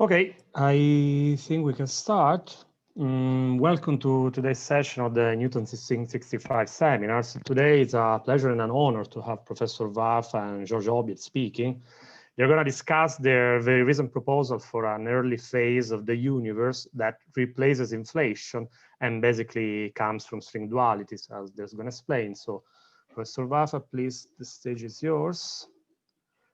Okay, I think we can start. Welcome to today's session of the Newton 1665 seminars. Today it's a pleasure and an honor to have Professor Vafa and George Obiet speaking. They're going to discuss their very recent proposal for an early phase of the universe that replaces inflation and basically comes from string dualities, as they're going to explain. So, Professor Vafa, please, the stage is yours.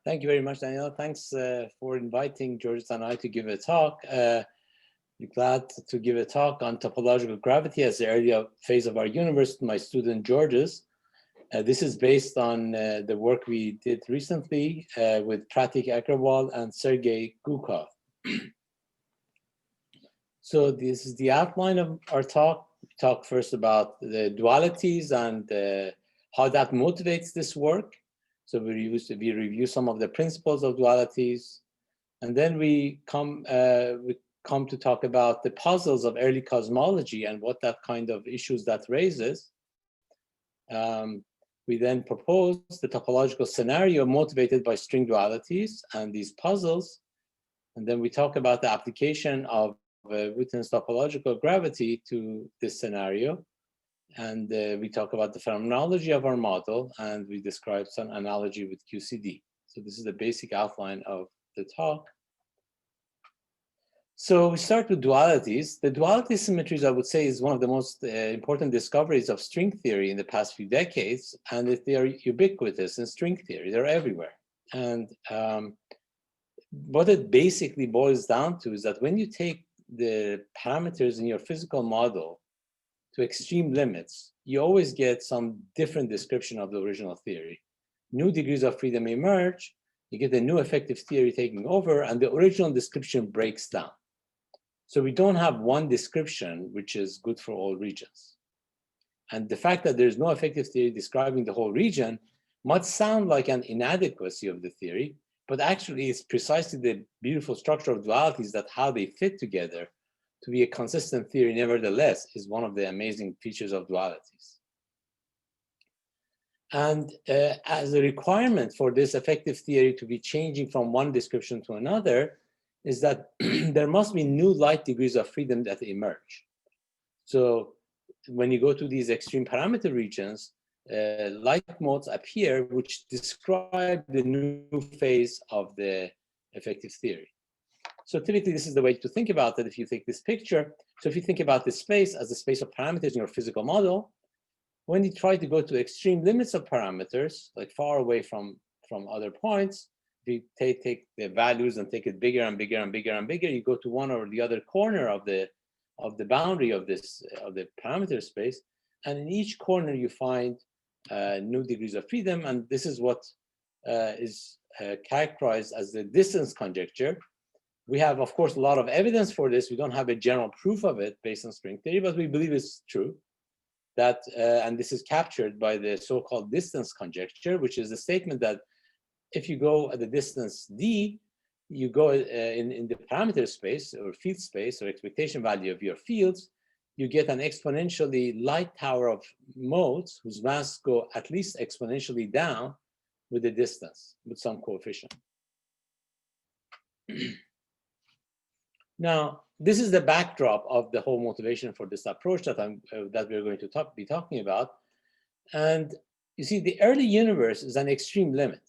Thank you very much, Daniel. Thanks for inviting George and I to give a talk. We're glad to give a talk on topological gravity as the early phase of our universe to my student George's. This is based on the work we did recently with Pratik Agrawal and Sergei Gukov. So this is the outline of our talk. We talk first about the dualities and how that motivates this work. So we review some of the principles of dualities, and then we come to talk about the puzzles of early cosmology and what that kind of issues that raises. We then propose the topological scenario motivated by string dualities and these puzzles, and then we talk about the application of Witten's topological gravity to this scenario. And we talk about the phenomenology of our model, and we describe some analogy with QCD. So this is the basic outline of the talk. So we start with dualities. The duality symmetries, I would say, is one of the most important discoveries of string theory in the past few decades, and they are ubiquitous in string theory. They're everywhere. And what it basically boils down to is that when you take the parameters in your physical model to extreme limits, you always get some different description of the original theory. New degrees of freedom emerge, you get a new effective theory taking over, and the original description breaks down. So we don't have one description which is good for all regions. And the fact that there's no effective theory describing the whole region might sound like an inadequacy of the theory, but actually it's precisely the beautiful structure of dualities, that how they fit together to be a consistent theory nevertheless is one of the amazing features of dualities. And as a requirement for this effective theory to be changing from one description to another is that there must be new light degrees of freedom that emerge. So when you go to these extreme parameter regions, light modes appear which describe the new phase of the effective theory. So typically, this is the way to think about it if you take this picture. So if you think about this space as the space of parameters in your physical model, when you try to go to extreme limits of parameters, like far away from other points, if you take the values and take it bigger and bigger and bigger and bigger, you go to one or the other corner of the boundary of the parameter space, and in each corner you find new degrees of freedom, and this is what is characterized as the distance conjecture. We have, of course, a lot of evidence for this. We don't have a general proof of it based on string theory, but we believe it's true. That, and this is captured by the so-called distance conjecture, which is the statement that if you go at the distance d, you go in the parameter space or field space or expectation value of your fields, you get an exponentially light tower of modes whose mass go at least exponentially down with the distance, with some coefficient. Now, this is the backdrop of the whole motivation for this approach that we're going to be talking about. And you see, the early universe is an extreme limit.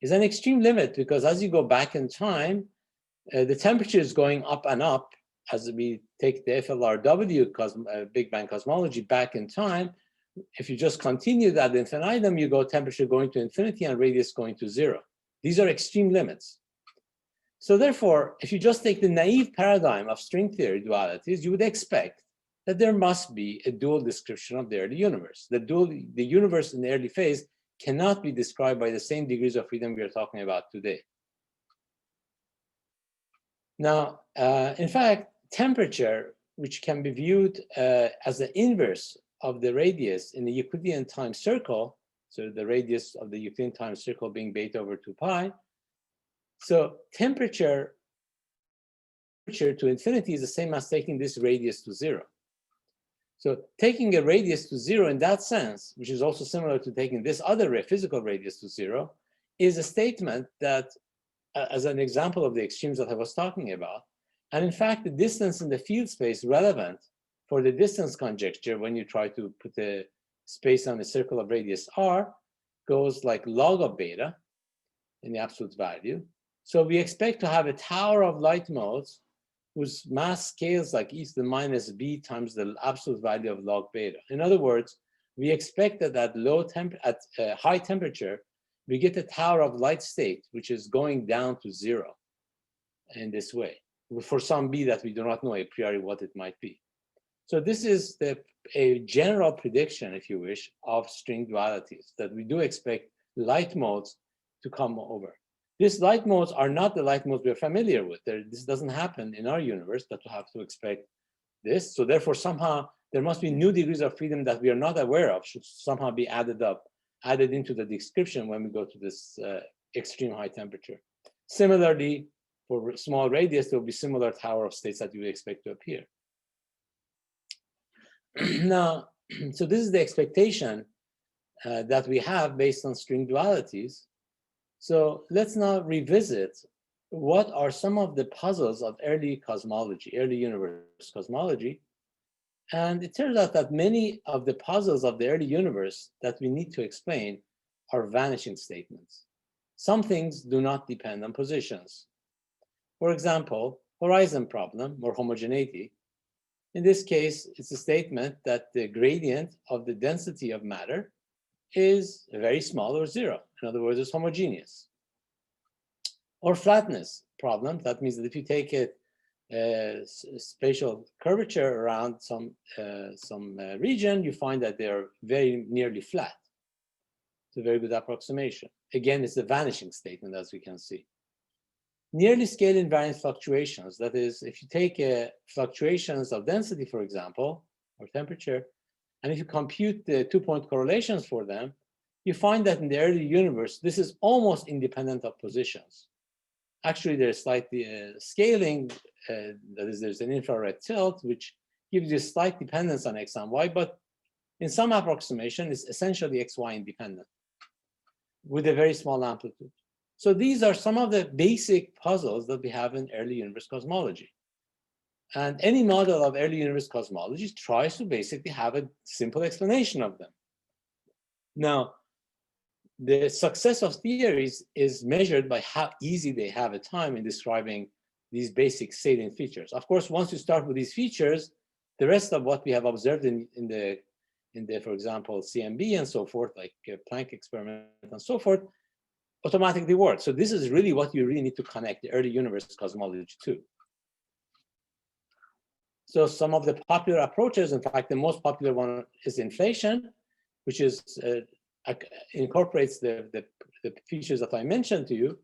It's an extreme limit because as you go back in time, the temperature is going up and up as we take the FLRW Big Bang cosmology back in time. If you just continue that ad infinitum, you go temperature going to infinity and radius going to 0. These are extreme limits. So therefore, if you just take the naive paradigm of string theory dualities, you would expect that there must be a dual description of the early universe. The universe in the early phase cannot be described by the same degrees of freedom we are talking about today. Now, in fact, temperature, which can be viewed as the inverse of the radius in the Euclidean time circle, so the radius of the Euclidean time circle being beta over 2 pi, so temperature to infinity is the same as taking this radius to 0. So taking a radius to 0 in that sense, which is also similar to taking this other physical radius to 0, is a statement that as an example of the extremes that I was talking about. And in fact, the distance in the field space relevant for the distance conjecture when you try to put a space on a circle of radius r goes like log of beta in the absolute value. So we expect to have a tower of light modes whose mass scales like e to the minus b times the absolute value of log beta. In other words, we expect that at high temperature, we get a tower of light state, which is going down to 0 in this way, for some b that we do not know a priori what it might be. So this is a general prediction, if you wish, of string dualities, that we do expect light modes to come over. These light modes are not the light modes we're familiar with. This doesn't happen in our universe, that we have to expect this. So therefore, somehow, there must be new degrees of freedom that we are not aware of, should somehow be added into the description when we go to this extreme high temperature. Similarly, for small radius, there will be similar tower of states that you would expect to appear. Now, so this is the expectation that we have based on string dualities. So let's now revisit what are some of the puzzles of early cosmology, early universe cosmology. And it turns out that many of the puzzles of the early universe that we need to explain are vanishing statements. Some things do not depend on positions. For example, horizon problem or homogeneity. In this case, it's a statement that the gradient of the density of matter is very small or 0. In other words, it's homogeneous. Or flatness problem. That means that if you take a spatial curvature around some region, you find that they're very nearly flat. It's a very good approximation. Again, it's a vanishing statement, as we can see. Nearly scale invariant fluctuations. That is, if you take fluctuations of density, for example, or temperature, and if you compute the 2-point correlations for them, you find that in the early universe, this is almost independent of positions. Actually, there's slightly scaling, that is, there's an infrared tilt, which gives you slight dependence on x and y, but in some approximation, it's essentially xy independent with a very small amplitude. So these are some of the basic puzzles that we have in early universe cosmology. And any model of early universe cosmology tries to basically have a simple explanation of them. Now, the success of theories is measured by how easy they have a time in describing these basic salient features. Of course, once you start with these features, the rest of what we have observed in the, for example, CMB and so forth, like Planck experiment and so forth, automatically works. So this is really what you really need to connect the early universe cosmology to. So some of the popular approaches, in fact, the most popular one is inflation, which is incorporates the features that I mentioned to you.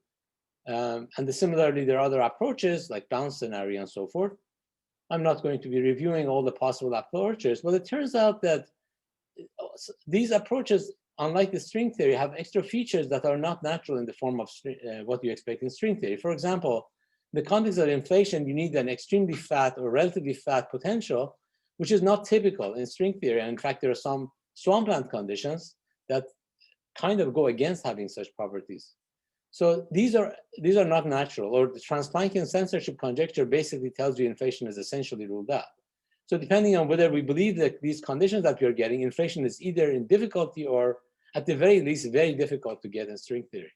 And similarly, there are other approaches like bound scenario and so forth. I'm not going to be reviewing all the possible approaches, but it turns out that these approaches, unlike the string theory, have extra features that are not natural in the form of what you expect in string theory. For example, in the context of inflation, you need an extremely fat or relatively fat potential, which is not typical in string theory. And in fact, there are some swampland conditions that kind of go against having such properties. So these are not natural, or the Trans-Planckian censorship conjecture basically tells you inflation is essentially ruled out. So depending on whether we believe that these conditions that we are getting, inflation is either in difficulty or at the very least very difficult to get in string theory.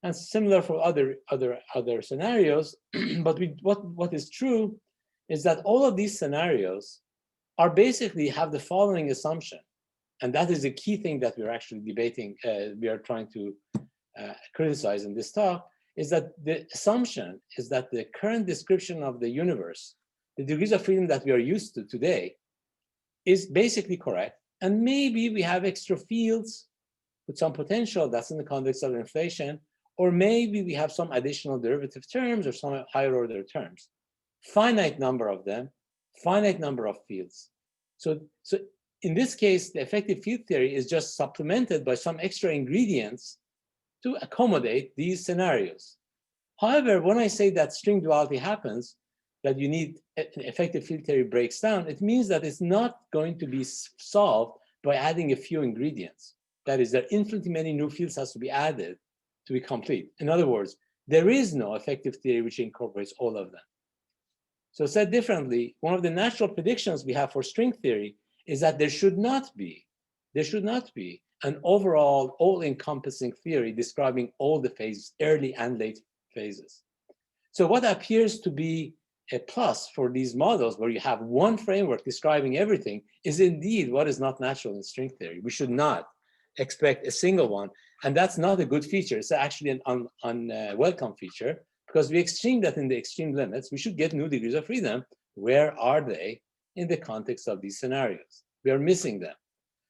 And similar for other scenarios, but what is true is that all of these scenarios are basically have the following assumption. And that is the key thing that we're actually debating, we are trying to criticize in this talk, is that the assumption is that the current description of the universe, the degrees of freedom that we are used to today, is basically correct. And maybe we have extra fields with some potential that's in the context of inflation, or maybe we have some additional derivative terms or some higher order terms. Finite number of them, finite number of fields. So in this case, the effective field theory is just supplemented by some extra ingredients to accommodate these scenarios. However, when I say that string duality happens, that you need an effective field theory breaks down, it means that it's not going to be solved by adding a few ingredients. That is, that infinitely many new fields has to be added to be complete. In other words, There is no effective theory which incorporates all of them. So said differently, one of the natural predictions we have for string theory is that there should not be an overall all-encompassing theory describing all the phases, early and late phases. So what appears to be a plus for these models where you have one framework describing everything is indeed what is not natural in string theory. We should not expect a single one. And that's not a good feature. It's actually an unwelcome feature, because we assume that in the extreme limits, we should get new degrees of freedom. Where are they in the context of these scenarios? We are missing them.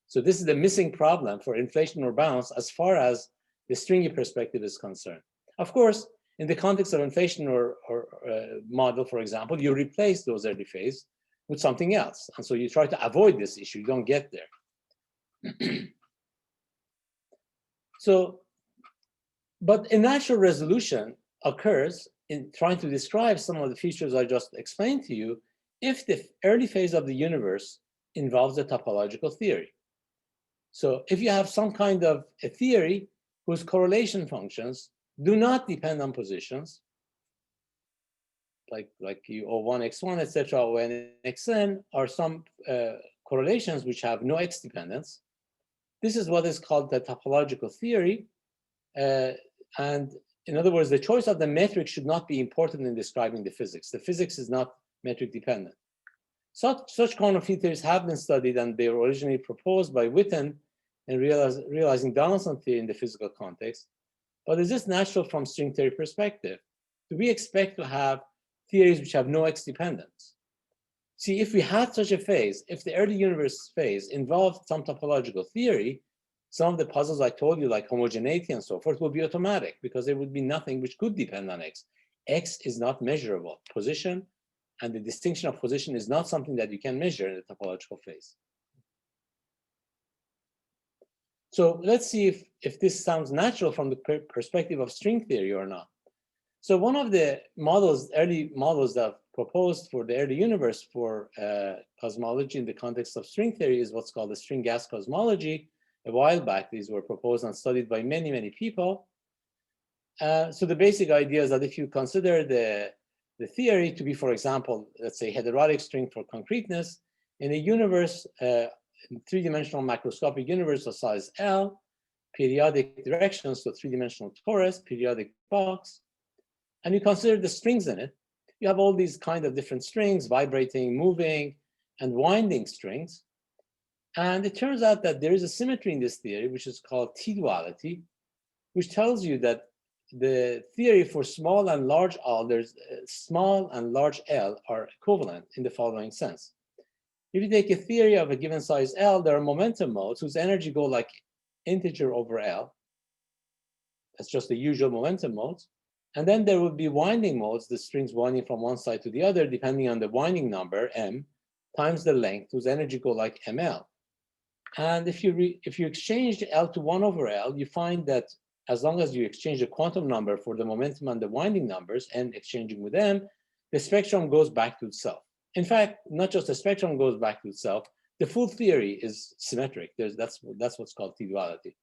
So this is the missing problem for inflation or bounce as far as the stringy perspective is concerned. Of course, in the context of inflation or model, for example, you replace those early phase with something else. And so you try to avoid this issue. You don't get there. So, but a natural resolution occurs in trying to describe some of the features I just explained to you if the early phase of the universe involves a topological theory. So if you have some kind of a theory whose correlation functions do not depend on positions, like you O1, X1, etc., or Xn, or some correlations which have no X dependence, this is what is called the topological theory. And in other words, the choice of the metric should not be important in describing the physics. The physics is not metric dependent. Such quantum field theories have been studied, and they were originally proposed by Witten in realizing Donaldson theory in the physical context. But is this natural from string theory perspective? Do we expect to have theories which have no X dependence? See, if we had such a phase, if the early universe phase involved some topological theory, some of the puzzles I told you, like homogeneity and so forth, would be automatic, because there would be nothing which could depend on X. X is not measurable. Position and the distinction of position is not something that you can measure in the topological phase. So let's see if this sounds natural from the perspective of string theory or not. So one of the models, early models that proposed for the early universe for cosmology in the context of string theory is what's called the string gas cosmology. A while back, these were proposed and studied by many, many people. So the basic idea is that if you consider the theory to be, for example, let's say heterotic string for concreteness, in a universe, three-dimensional macroscopic universe of size L, periodic directions, so three-dimensional torus, periodic box, and you consider the strings in it, you have all these kind of different strings, vibrating, moving, and winding strings. And it turns out that there is a symmetry in this theory, which is called T-duality, which tells you that the theory for small and large L, there's small and large L are equivalent in the following sense. If you take a theory of a given size L, there are momentum modes whose energy go like integer over L. That's just the usual momentum modes. And then there would be winding modes, the strings winding from one side to the other, depending on the winding number, M, times the length, whose energy go like ML. And if you exchange L to 1 over L, you find that as long as you exchange the quantum number for the momentum and the winding numbers, and exchanging with M, the spectrum goes back to itself. In fact, not just the spectrum goes back to itself, the full theory is symmetric. That's what's called T-duality.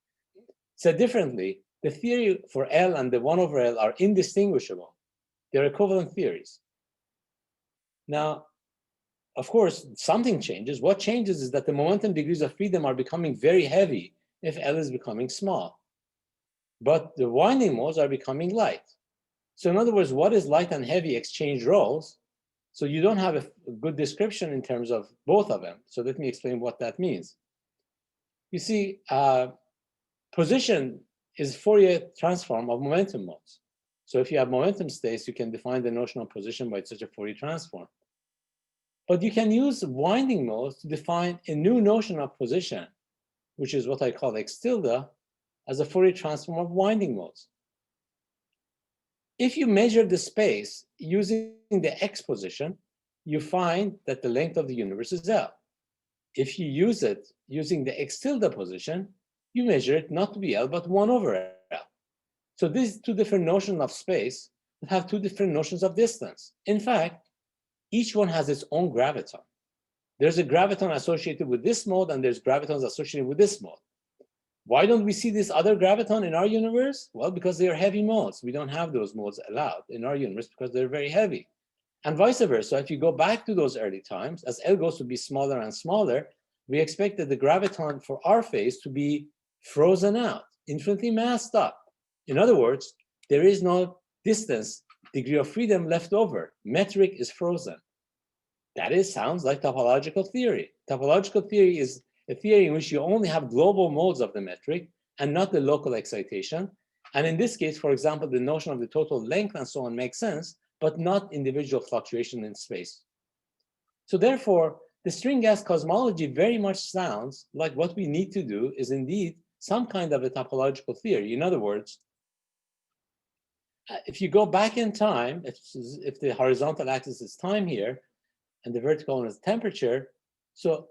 Said differently, the theory for L and the 1 over L are indistinguishable. They're equivalent theories. Now, of course, something changes. What changes is that the momentum degrees of freedom are becoming very heavy if L is becoming small. But the winding modes are becoming light. So in other words, what is light and heavy exchange roles? So you don't have a good description in terms of both of them. So let me explain what that means. You see, position is Fourier transform of momentum modes. So if you have momentum states, you can define the notion of position by such a Fourier transform. But you can use winding modes to define a new notion of position, which is what I call X tilde, as a Fourier transform of winding modes. If you measure the space using the X position, you find that the length of the universe is L. If you use it using the X tilde position, you measure it not to be L, but 1 over L. So these two different notions of space have two different notions of distance. In fact, each one has its own graviton. There's a graviton associated with this mode, and there's gravitons associated with this mode. Why don't we see this other graviton in our universe? Well, because they are heavy modes. We don't have those modes allowed in our universe because they're very heavy. And vice versa. If you go back to those early times, as L goes to be smaller and smaller, we expected the graviton for our phase to be frozen out, infinitely massed up. In other words, there is no distance, degree of freedom left over. Metric is frozen. That sounds like topological theory. Topological theory is a theory in which you only have global modes of the metric and not the local excitation. And in this case, for example, the notion of the total length and so on makes sense, but not individual fluctuation in space. So therefore, the string gas cosmology very much sounds like what we need to do is indeed some kind of a topological theory. In other words, if you go back in time, if the horizontal axis is time here, and the vertical one is temperature, so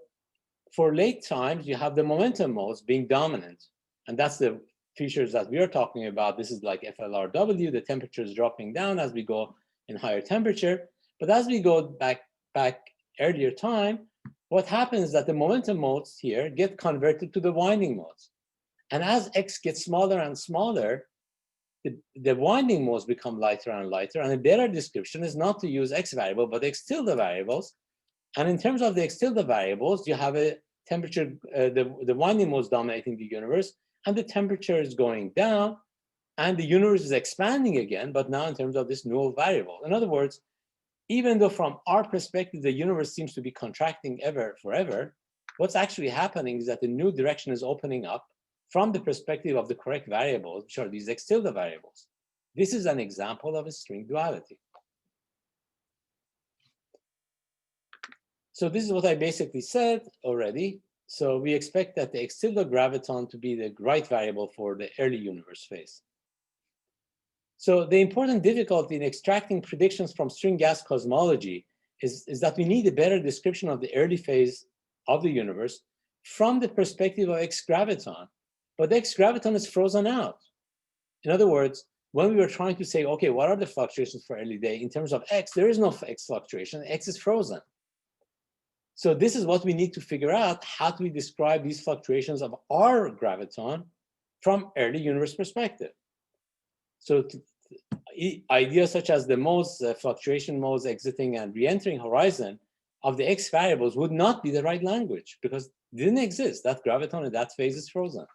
for late times, you have the momentum modes being dominant. And that's the features that we are talking about. This is like FLRW, the temperature is dropping down as we go in higher temperature. But as we go back earlier time, what happens is that the momentum modes here get converted to the winding modes. And as X gets smaller and smaller, the winding modes become lighter and lighter. And a better description is not to use X variable, but X tilde variables. And in terms of the X tilde variables, you have a temperature, the winding modes dominating the universe, and the temperature is going down, and the universe is expanding again, but now in terms of this null variable. In other words, even though from our perspective, the universe seems to be contracting forever, what's actually happening is that the new direction is opening up from the perspective of the correct variables, which are these X tilde variables. This is an example of a string duality. So this is what I basically said already. So we expect that the X tilde graviton to be the right variable for the early universe phase. So the important difficulty in extracting predictions from string gas cosmology is that we need a better description of the early phase of the universe from the perspective of X graviton. But the X graviton is frozen out. In other words, when we were trying to say, okay, what are the fluctuations for early day in terms of X, there is no X fluctuation, X is frozen. So this is what we need to figure out. How do we describe these fluctuations of our graviton from early universe perspective? So ideas such as the modes, fluctuation modes exiting and re-entering horizon of the X variables would not be the right language because it didn't exist. That graviton in that phase is frozen.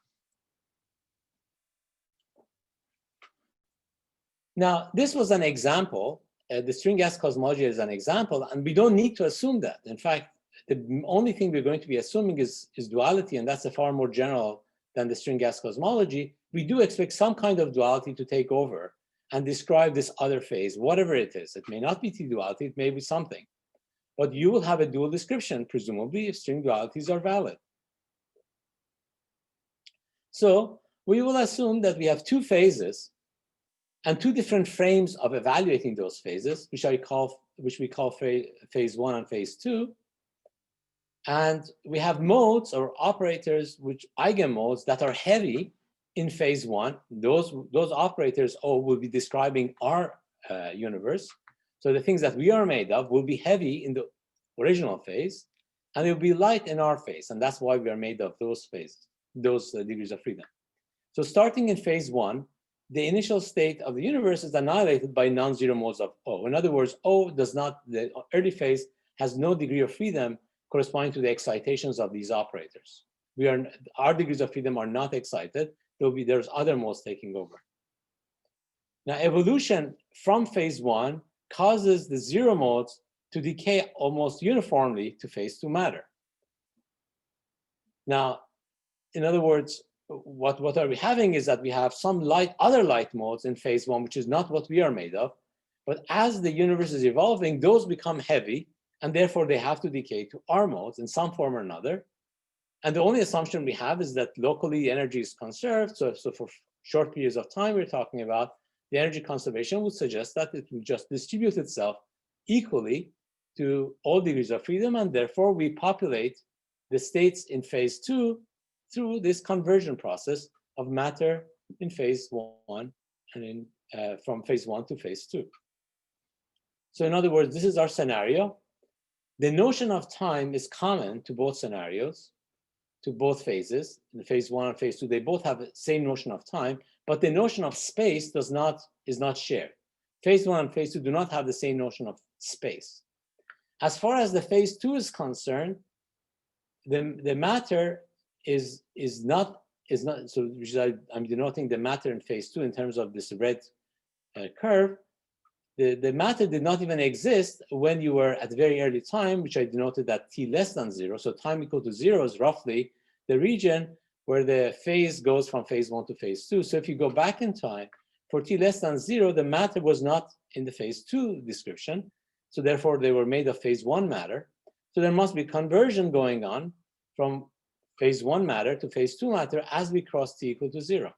Now, this was an example. The string gas cosmology is an example, and we don't need to assume that. In fact, the only thing we're going to be assuming is duality, and that's a far more general than the string gas cosmology. We do expect some kind of duality to take over and describe this other phase, whatever it is. It may not be T-duality, it may be something. But you will have a dual description, presumably, if string dualities are valid. So we will assume that we have two phases and two different frames of evaluating those phases, which we call phase one and phase two. And we have modes or operators, which eigenmodes that are heavy in phase one. Those operators will be describing our universe. So the things that we are made of will be heavy in the original phase, and it will be light in our phase. And that's why we are made of those phases, those degrees of freedom. So starting in phase one, the initial state of the universe is annihilated by non-zero modes of O. In other words, the early phase has no degree of freedom corresponding to the excitations of these operators. Our degrees of freedom are not excited. There's other modes taking over. Now, evolution from phase one causes the zero modes to decay almost uniformly to phase two matter. Now, in other words, what are we having is that we have some other light modes in phase one, which is not what we are made of. But as the universe is evolving, those become heavy, and therefore they have to decay to our modes in some form or another. And the only assumption we have is that locally energy is conserved. So for short periods of time we're talking about, the energy conservation would suggest that it will just distribute itself equally to all degrees of freedom, and therefore we populate the states in phase two through this conversion process of matter in phase one and from phase one to phase two. So in other words, this is our scenario. The notion of time is common to both scenarios. to both phases, in phase 1 and phase 2. They both have the same notion of time, but the notion of space is not shared. Phase 1 and phase 2 do not have the same notion of space. As far as the phase 2 is concerned, the matter is not, so I'm denoting the matter in phase 2 in terms of this red curve. The matter did not even exist when you were at a very early time, which I denoted at t less than 0. So time equal to 0 is roughly the region where the phase goes from phase 1 to phase 2. So if you go back in time, for t less than 0, the matter was not in the phase 2 description. So therefore, they were made of phase 1 matter. So there must be conversion going on from phase 1 matter to phase 2 matter as we cross t equal to 0.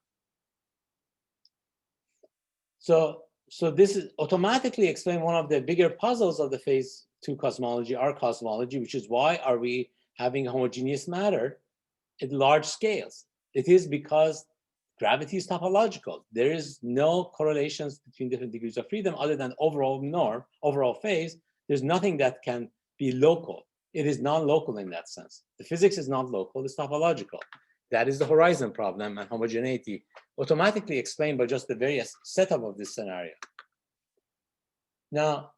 So this is automatically explain one of the bigger puzzles of the phase 2 cosmology, our cosmology, which is why are we having homogeneous matter at large scales? It is because gravity is topological. There is no correlations between different degrees of freedom other than overall norm, overall phase. There's nothing that can be local. It is non-local in that sense. The physics is not local, it's topological. That is the horizon problem and homogeneity automatically explained by just the various setup of this scenario. Now,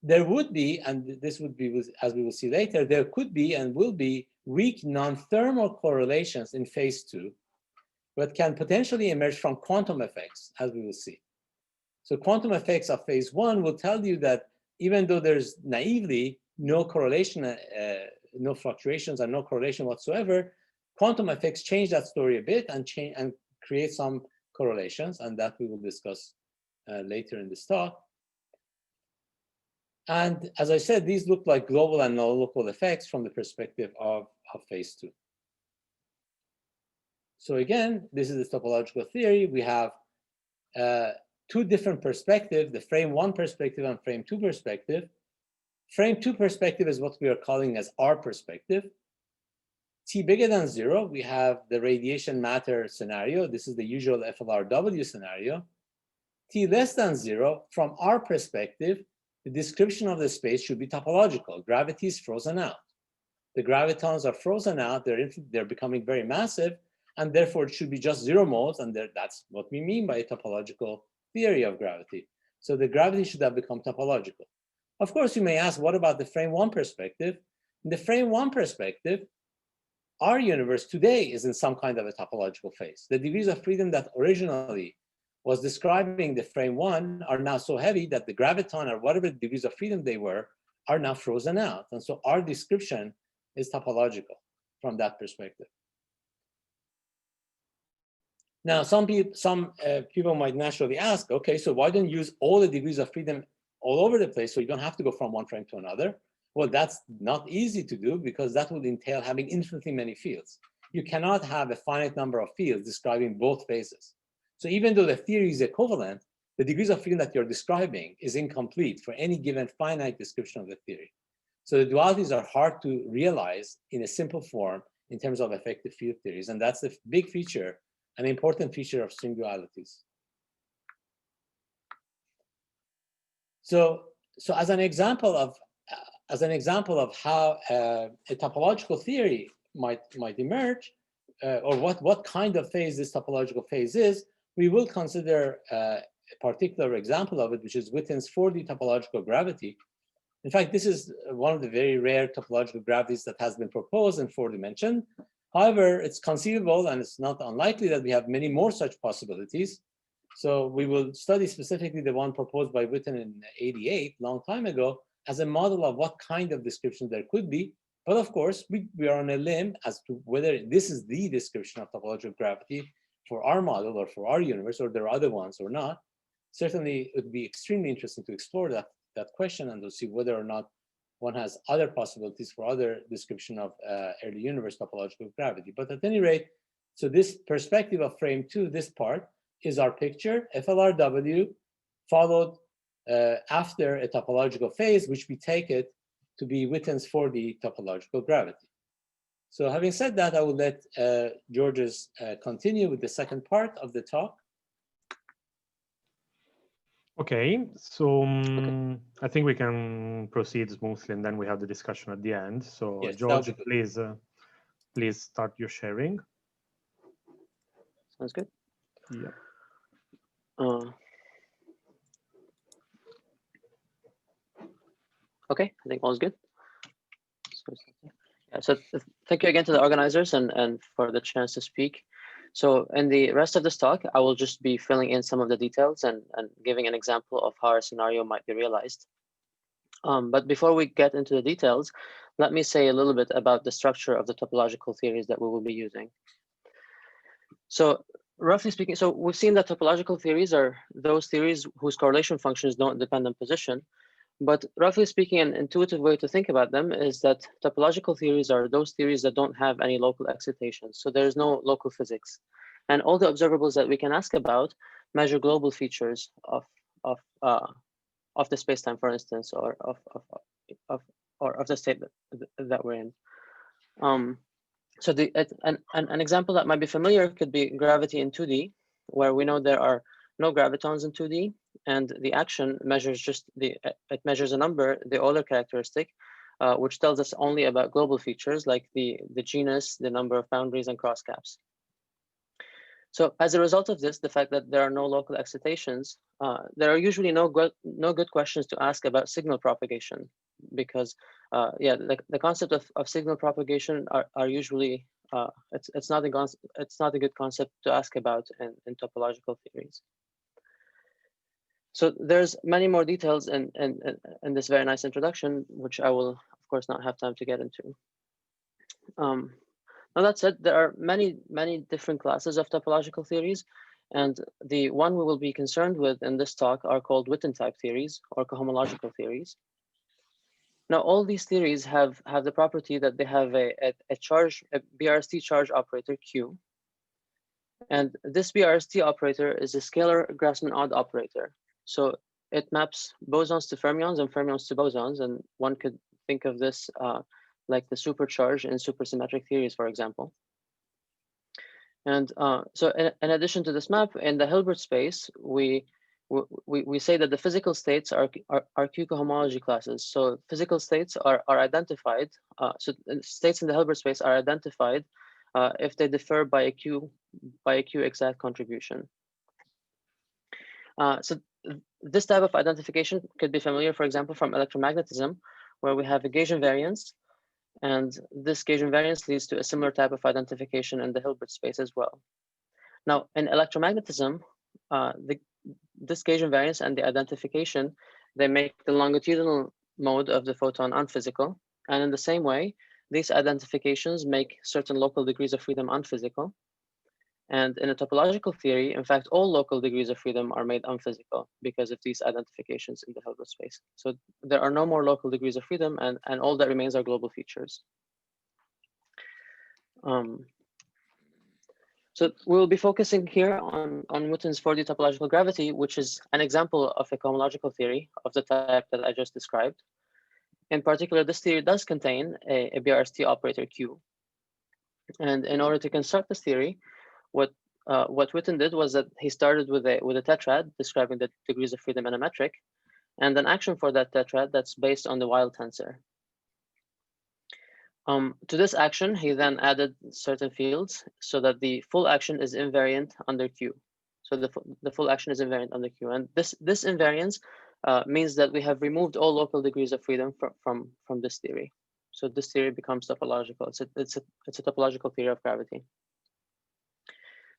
there would be, and this would be, as we will see later, there could be and will be weak non-thermal correlations in phase 2, but can potentially emerge from quantum effects, as we will see. So quantum effects of phase 1 will tell you that even though there's naively no correlation, no fluctuations and no correlation whatsoever, quantum effects change that story a bit and create some correlations, and that we will discuss later in this talk. And as I said, these look like global and non-local effects from the perspective of phase 2. So again, this is the topological theory. We have two different perspectives, the frame 1 perspective and frame 2 perspective. Frame 2 perspective is what we are calling as our perspective. T bigger than 0, we have the radiation matter scenario. This is the usual FLRW scenario. T less than 0, from our perspective, the description of the space should be topological. Gravity is frozen out. The gravitons are frozen out. They're becoming very massive, and therefore it should be just 0 modes, and that's what we mean by a topological theory of gravity. So the gravity should have become topological. Of course, you may ask, what about the frame 1 perspective? In the frame 1 perspective, our universe today is in some kind of a topological phase. The degrees of freedom that originally was describing the frame 1 are now so heavy that the graviton or whatever degrees of freedom they were are now frozen out. And so our description is topological from that perspective. Now, some people might naturally ask, okay, so why don't you use all the degrees of freedom all over the place so you don't have to go from one frame to another? Well, that's not easy to do because that would entail having infinitely many fields. You cannot have a finite number of fields describing both phases. So even though the theory is equivalent, the degrees of freedom that you're describing is incomplete for any given finite description of the theory. So the dualities are hard to realize in a simple form in terms of effective field theories. And that's the big feature, an important feature of string dualities. So as an example of how a topological theory might emerge, or what kind of phase this topological phase is, we will consider a particular example of it, which is Witten's 4D topological gravity. In fact, this is one of the very rare topological gravities that has been proposed in 4 dimension. However, it's conceivable and it's not unlikely that we have many more such possibilities. So we will study specifically the one proposed by Witten in '88, long time ago, as a model of what kind of description there could be. But of course, we are on a limb as to whether this is the description of topological gravity for our model or for our universe, or there are other ones or not. Certainly, it would be extremely interesting to explore that question and to see whether or not one has other possibilities for other description of early universe topological gravity. But at any rate, so this perspective of frame 2, this part, is our picture, FLRW, followed after a topological phase, which we take it to be Witten's 4D topological gravity. So having said that, I will let Georges continue with the second part of the talk. Okay, so I think we can proceed smoothly and then we have the discussion at the end. So yes, George, please please start your sharing. Sounds good. Yeah. Okay, I think all is good. So thank you again to the organizers and for the chance to speak. So in the rest of this talk, I will just be filling in some of the details and giving an example of how our scenario might be realized. But before we get into the details, let me say a little bit about the structure of the topological theories that we will be using. So roughly speaking, so we've seen that topological theories are those theories whose correlation functions don't depend on position. But roughly speaking, an intuitive way to think about them is that topological theories are those theories that don't have any local excitations. So there's no local physics. And all the observables that we can ask about measure global features of the spacetime, for instance, or of the state that we're in. So an example that might be familiar could be gravity in 2D, where we know there are no gravitons in 2D, and the action measures it measures a number, the Euler characteristic, which tells us only about global features like the genus, the number of boundaries, and crosscaps. So as a result of this, the fact that there are no local excitations, there are usually no good questions to ask about signal propagation, because the concept of signal propagation are usually it's not a good concept to ask about in topological theories. So there's many more details in this very nice introduction, which I will of course not have time to get into. Now that said, there are many different classes of topological theories, and the one we will be concerned with in this talk are called Witten type theories or cohomological theories. Now, all these theories have the property that they have a BRST charge operator Q, and this BRST operator is a scalar Grassmann-Odd operator. So it maps bosons to fermions and fermions to bosons, and one could think of this like the supercharge in supersymmetric theories, for example. And so in addition to this map, in the Hilbert space, we say that the physical states are Q cohomology classes. So physical states are identified. So states in the Hilbert space are identified if they differ by a Q exact contribution. So this type of identification could be familiar, for example, from electromagnetism, where we have a gauge invariance, and this gauge invariance leads to a similar type of identification in the Hilbert space as well. Now, in electromagnetism, this gauge invariance and the identification, they make the longitudinal mode of the photon unphysical. And in the same way, these identifications make certain local degrees of freedom unphysical. And in a topological theory, in fact, all local degrees of freedom are made unphysical because of these identifications in the Hilbert space. So there are no more local degrees of freedom, and all that remains are global features. So we will be focusing here on Witten's 4D topological gravity, which is an example of a cohomological theory of the type that I just described. In particular, this theory does contain a BRST operator Q. And in order to construct this theory, what Witten did was that he started with a tetrad describing the degrees of freedom in a metric, and an action for that tetrad that's based on the Weil tensor. To this action, he then added certain fields so that the full action is invariant under Q. So the full action is invariant under Q, and this invariance means that we have removed all local degrees of freedom from this theory. So this theory becomes topological. It's a topological theory of gravity.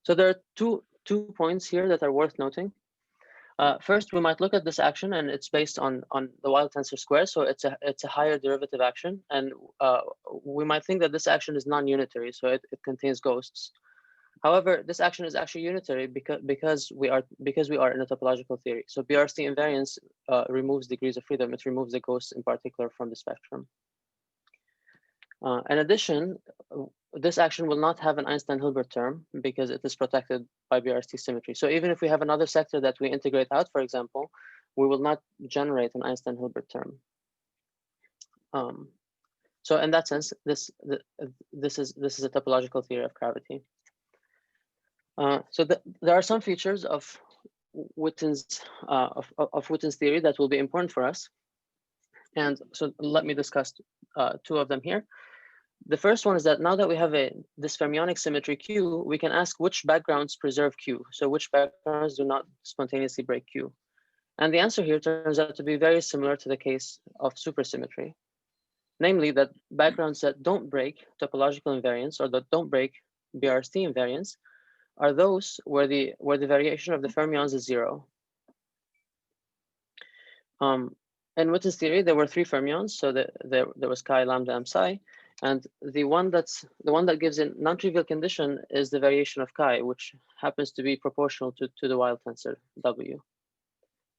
So there are two points here that are worth noting. First, we might look at this action, and it's based on the Weil tensor square, so it's a higher derivative action, and we might think that this action is non-unitary, so it contains ghosts. However, this action is actually unitary because we are in a topological theory. So BRST invariance removes degrees of freedom; it removes the ghosts in particular from the spectrum. In addition, this action will not have an Einstein-Hilbert term because it is protected by BRST symmetry. So even if we have another sector that we integrate out, for example, we will not generate an Einstein-Hilbert term. So in that sense, this is a topological theory of gravity. So there are some features of Witten's theory that will be important for us, and so let me discuss two of them here. The first one is that now that we have this fermionic symmetry Q, we can ask which backgrounds preserve Q. So which backgrounds do not spontaneously break Q. And the answer here turns out to be very similar to the case of supersymmetry. Namely, that backgrounds that don't break topological invariance or that don't break BRST invariance are those where the variation of the fermions is 0. In Witten's theory, there were 3 fermions, so there was chi, lambda, and psi, and the one that gives a non-trivial condition is the variation of chi, which happens to be proportional to the Weyl tensor W.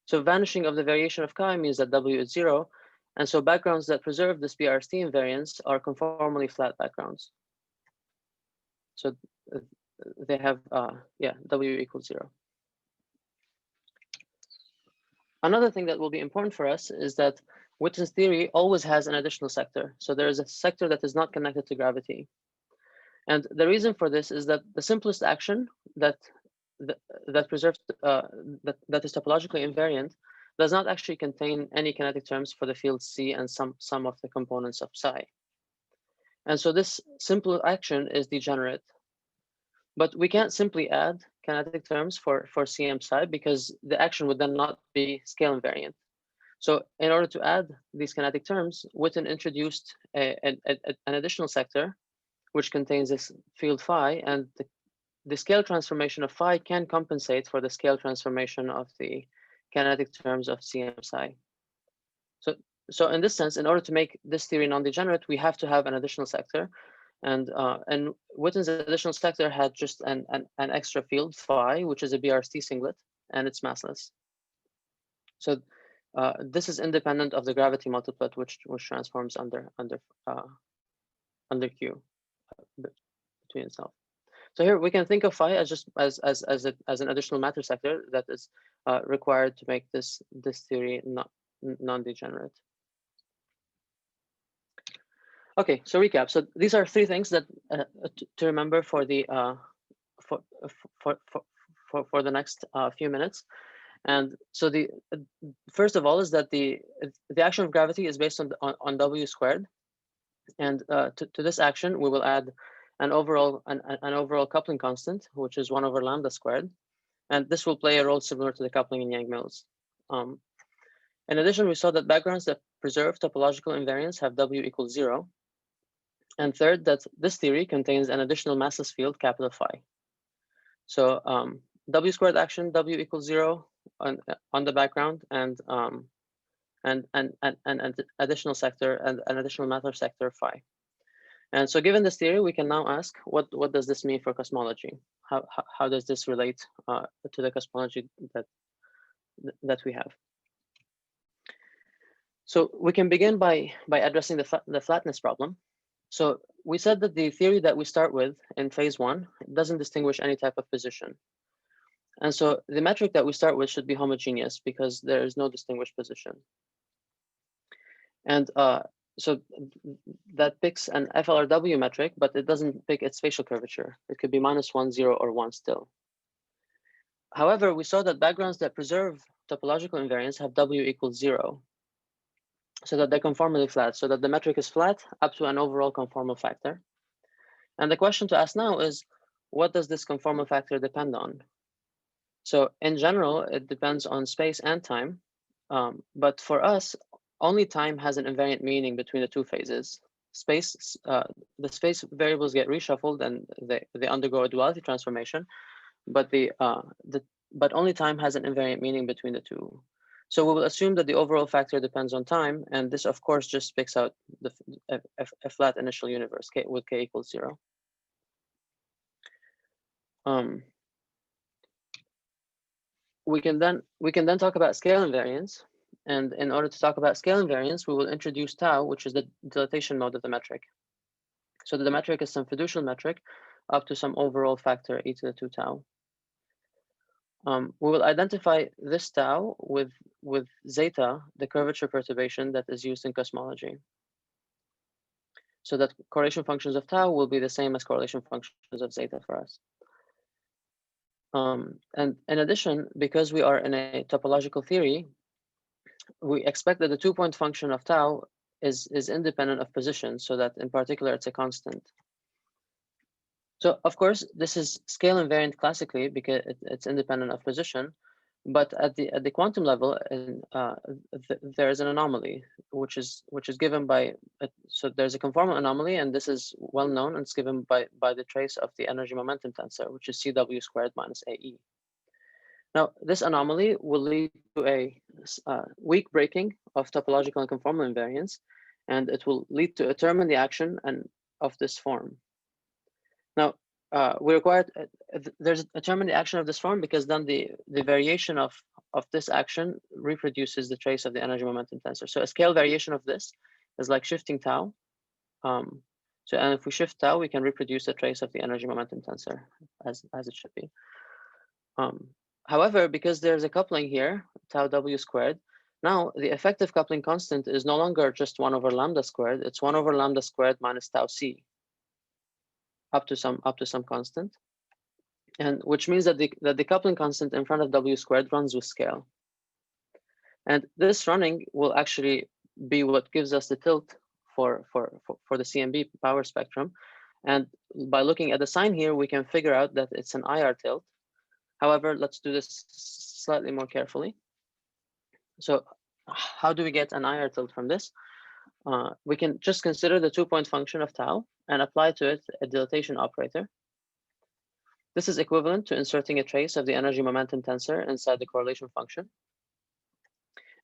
So vanishing of the variation of chi means that W is 0, and so backgrounds that preserve this BRST invariance are conformally flat backgrounds. So they have W equals 0. Another thing that will be important for us is that Witten's theory always has an additional sector. So there is a sector that is not connected to gravity. And the reason for this is that the simplest action that preserves that is topologically invariant does not actually contain any kinetic terms for the field C and some of the components of psi. And so this simple action is degenerate. But we can't simply add kinetic terms for C and psi because the action would then not be scale invariant. So in order to add these kinetic terms, Witten introduced an additional sector which contains this field phi, and the scale transformation of phi can compensate for the scale transformation of the kinetic terms of C and psi. So in this sense, in order to make this theory non-degenerate, we have to have an additional sector. And Witten's additional sector had just an extra field phi, which is a BRST singlet, and it's massless. So this is independent of the gravity multiplet, which transforms under Q between itself. So here we can think of phi as just as an additional matter sector that is required to make this theory non-degenerate. Okay, so recap. So these are 3 things that to remember for the for the next few minutes. And so the first of all is that the action of gravity is based on W squared, and to this action we will add an overall coupling constant, which is 1 over lambda squared, and this will play a role similar to the coupling in Yang-Mills. In addition, we saw that backgrounds that preserve topological invariance have W equals 0. And third, that this theory contains an additional massless field, capital phi. So W squared action, W equals 0 on the background, and an additional sector and an additional matter sector phi. And so given this theory, we can now ask, what does this mean for cosmology? How does this relate to the cosmology that we have? So we can begin by addressing the flatness problem. So we said that the theory that we start with in phase 1 doesn't distinguish any type of position. And so the metric that we start with should be homogeneous because there is no distinguished position. And so that picks an FLRW metric, but it doesn't pick its spatial curvature. It could be -1, 0, or 1 still. However, we saw that backgrounds that preserve topological invariance have W equals 0. So that they're conformally flat, so that the metric is flat up to an overall conformal factor. And the question to ask now is, what does this conformal factor depend on? So in general, it depends on space and time. But for us, only time has an invariant meaning between the 2 phases. Space, the space variables get reshuffled and they undergo a duality transformation, but but only time has an invariant meaning between the 2. So we will assume that the overall factor depends on time, and this, of course, just picks out a flat initial universe with k equals 0. We can then talk about scale invariance, and in order to talk about scale invariance, we will introduce tau, which is the dilatation mode of the metric. So the metric is some fiducial metric up to some overall factor e to the 2 tau. We will identify this tau with zeta, the curvature perturbation that is used in cosmology. So that correlation functions of tau will be the same as correlation functions of zeta for us. And in addition, because we are in a topological theory, we expect that the 2-point function of tau is independent of position, so that in particular it's a constant. So of course, this is scale invariant classically because it's independent of position, but at the quantum level, there is an anomaly, which is given by so there's a conformal anomaly, and this is well known, and it's given by the trace of the energy momentum tensor, which is CW squared minus AE. Now, this anomaly will lead to a weak breaking of topological and conformal invariance, and it will lead to a term in the action and of this form. Now, we require there's a term in the action of this form because then the variation of this action reproduces the trace of the energy momentum tensor. So a scale variation of this is like shifting tau. So and if we shift tau, we can reproduce the trace of the energy momentum tensor as it should be. However, because there's a coupling here, tau w squared, now the effective coupling constant is no longer just 1 over lambda squared, it's 1 over lambda squared minus tau c up to some constant. And which means that the coupling constant in front of w squared runs with scale. And this running will actually be what gives us the tilt for the CMB power spectrum. And by looking at the sign here, we can figure out that it's an IR tilt. However, let's do this slightly more carefully. So how do we get an IR tilt from this? We can just consider the 2-point function of tau and apply to it a dilatation operator. This is equivalent to inserting a trace of the energy momentum tensor inside the correlation function.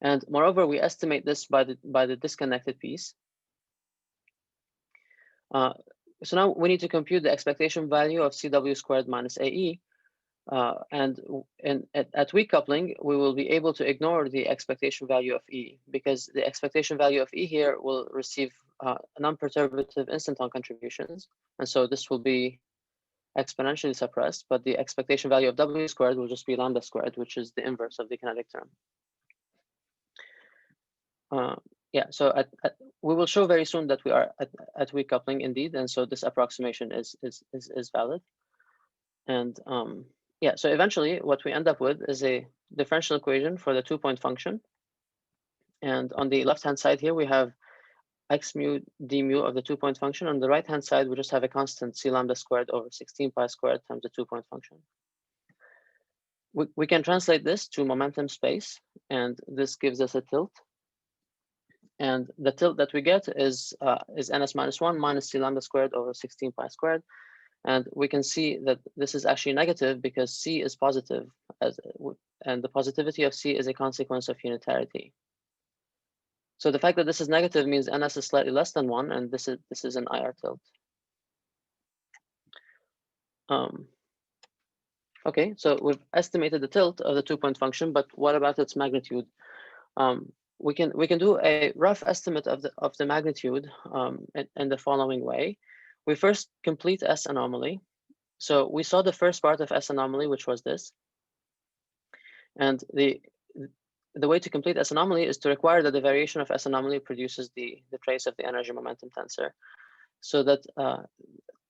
And moreover, we estimate this by the disconnected piece. So now we need to compute the expectation value of CW squared minus AE. And at weak coupling, we will be able to ignore the expectation value of E, because the expectation value of E here will receive non-perturbative instanton contributions. And so this will be exponentially suppressed, but the expectation value of W squared will just be lambda squared, which is the inverse of the kinetic term. Yeah, so we will show very soon that we are at weak coupling indeed, and so this approximation is valid. And yeah, so eventually what we end up with is a differential equation for the 2-point function. And on the left-hand side here, we have x mu d mu of the 2-point function. On the right-hand side, we just have a constant c lambda squared over 16 pi squared times the 2-point function. We can translate this to momentum space, and this gives us a tilt. And the tilt that we get is ns minus 1 minus c lambda squared over 16 pi squared. And we can see that this is actually negative because C is positive, and the positivity of C is a consequence of unitarity. So the fact that this is negative means NS is slightly less than 1, and this is an IR tilt. Okay, so we've estimated the tilt of the 2-point function, but what about its magnitude? We can do a rough estimate of the magnitude in the following way. We first complete S anomaly. So we saw the first part of S anomaly, which was this. And the way to complete S anomaly is to require that the variation of S anomaly produces the trace of the energy momentum tensor. So that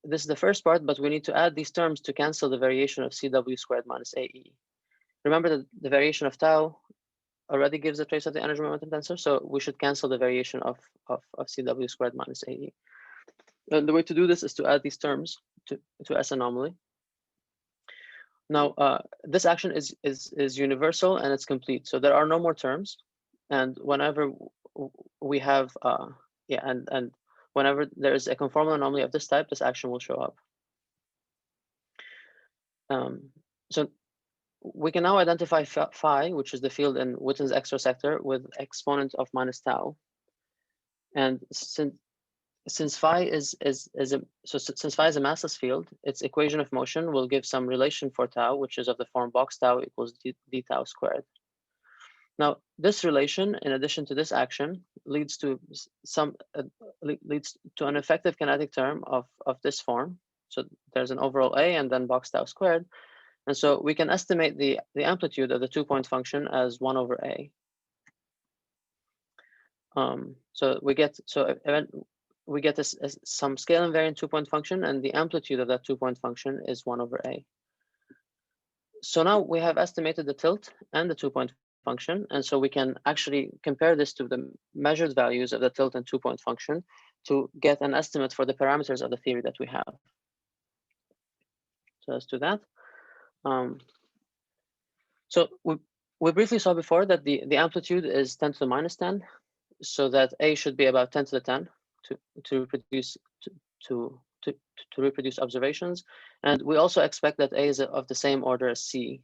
this is the first part, but we need to add these terms to cancel the variation of CW squared minus AE. Remember that the variation of tau already gives a trace of the energy momentum tensor, so we should cancel the variation of CW squared minus AE. And the way to do this is to add these terms to S anomaly. Now, this action is universal and it's complete. So there are no more terms. And whenever we have, and whenever there is a conformal anomaly of this type, this action will show up. So we can now identify phi, which is the field in Witten's extra sector, with exponent of minus tau. And since phi is a massless field, its equation of motion will give some relation for tau, which is of the form box tau equals d tau squared. Now, this relation, in addition to this action, leads to an effective kinetic term of this form. So there's an overall A and then box tau squared, and so we can estimate the amplitude of the 2-point function as 1 over A. So we get some scale invariant 2-point function, and the amplitude of that 2-point function is 1 over A. So now we have estimated the tilt and the 2-point function. And so we can actually compare this to the measured values of the tilt and 2-point function to get an estimate for the parameters of the theory that we have. So let's do that. So we briefly saw before that the amplitude is 10 to the minus 10, so that A should be about 10 to the 10 to reproduce observations. And we also expect that A is of the same order as C,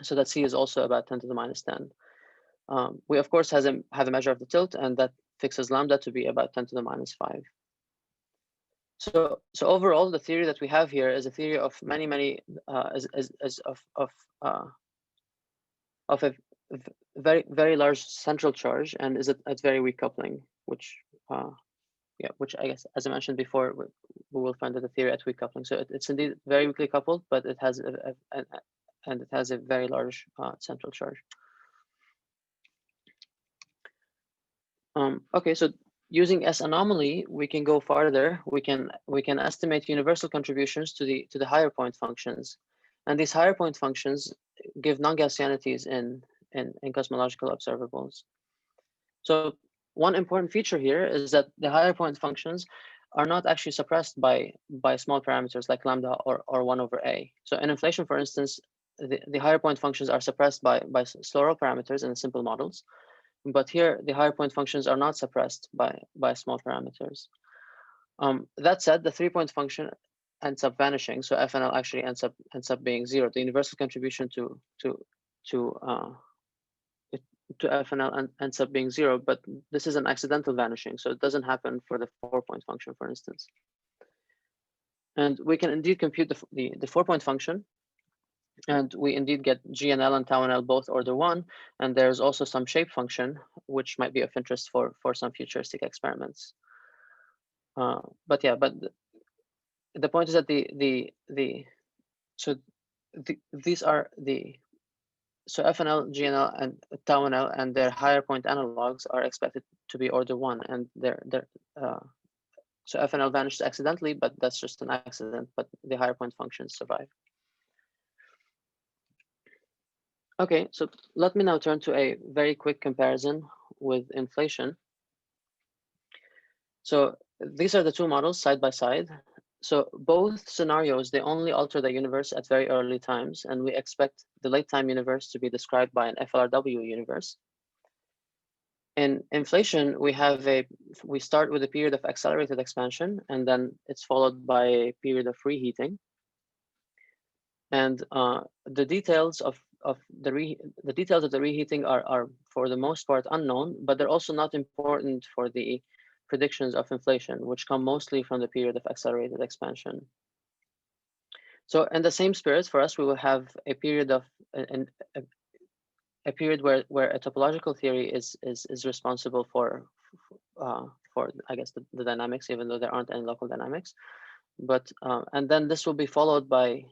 so that C is also about 10 to the minus 10. We of course have a measure of the tilt, and that fixes lambda to be about 10 to the minus 5. So overall, the theory that we have here is a theory of many of a very large central charge, and is at very weak coupling, which which I guess, as I mentioned before, we will find that the theory at weak coupling. So it's indeed very weakly coupled, but it has a very large central charge. Okay, so using S anomaly, we can go farther. We can estimate universal contributions to the higher point functions, and these higher point functions give non-Gaussianities in cosmological observables. So one important feature here is that the higher point functions are not actually suppressed by small parameters like lambda or 1/a. So in inflation, for instance, the higher point functions are suppressed by slow parameters in the simple models. But here, the higher point functions are not suppressed by small parameters. That said, the 3-point function ends up vanishing, so FNL actually ends up being 0. The universal contribution to FNL ends up being 0, but this is an accidental vanishing, so it doesn't happen for the 4-point function, for instance. And we can indeed compute the 4-point function, and we indeed get GNL and tau NL both order 1, and there's also some shape function which might be of interest for some futuristic experiments. But yeah, but the point is that these are so FNL, GNL, and tau NL and their higher point analogs are expected to be order 1, and so FNL vanishes accidentally, but that's just an accident. But the higher point functions survive. Okay, so let me now turn to a very quick comparison with inflation. So these are the two models side by side. So both scenarios, they only alter the universe at very early times, and we expect the late time universe to be described by an FLRW universe. In inflation, we start with a period of accelerated expansion, and then it's followed by a period of reheating. And the details of the reheating are for the most part unknown, but they're also not important for the predictions of inflation, which come mostly from the period of accelerated expansion. So in the same spirit, for us, we will have a period of a period where a topological theory is responsible for I guess the dynamics, even though there aren't any local dynamics. But and then this will be followed by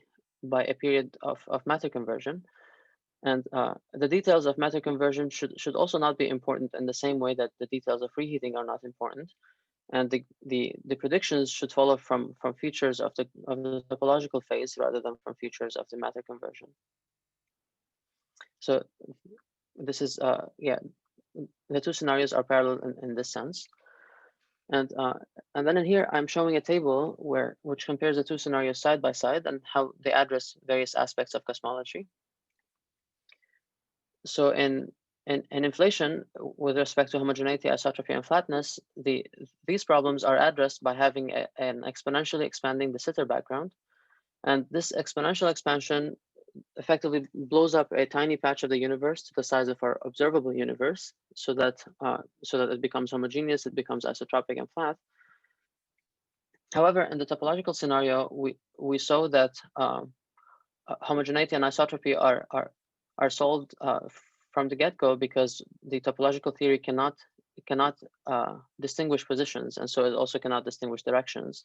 a period of matter conversion. And the details of matter conversion should also not be important in the same way that the details of reheating are not important. And the predictions should follow from features of the topological phase rather than from features of the matter conversion. So this is the two scenarios are parallel in this sense. And then in here, I'm showing a table which compares the two scenarios side by side and how they address various aspects of cosmology. So in inflation, with respect to homogeneity, isotropy, and flatness, these problems are addressed by having an exponentially expanding de Sitter background. And this exponential expansion effectively blows up a tiny patch of the universe to the size of our observable universe, so that it becomes homogeneous, it becomes isotropic and flat. However, in the topological scenario, we saw that homogeneity and isotropy are solved from the get-go, because the topological theory cannot distinguish positions, and so it also cannot distinguish directions.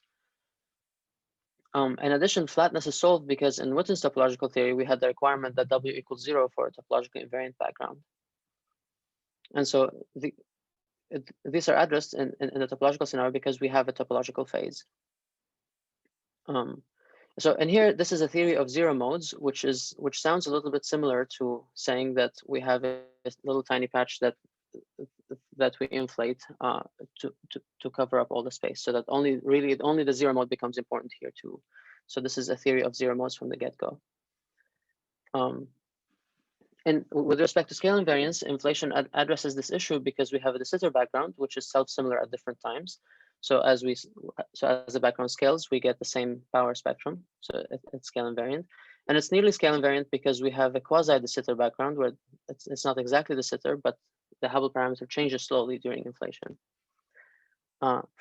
In addition, flatness is solved because in Witten's topological theory, we had the requirement that W equals 0 for a topologically invariant background. And so these are addressed in the topological scenario because we have a topological phase. So, and here, this is a theory of zero modes, which sounds a little bit similar to saying that we have a little tiny patch that we inflate to cover up all the space, so that only the zero mode becomes important here too. So this is a theory of zero modes from the get-go. And with respect to scale invariance, inflation addresses this issue because we have a de Sitter background, which is self-similar at different times. So as the background scales, we get the same power spectrum. So it's scale invariant, and it's nearly scale invariant because we have a quasi de Sitter background where it's not exactly de Sitter, but the Hubble parameter changes slowly during inflation.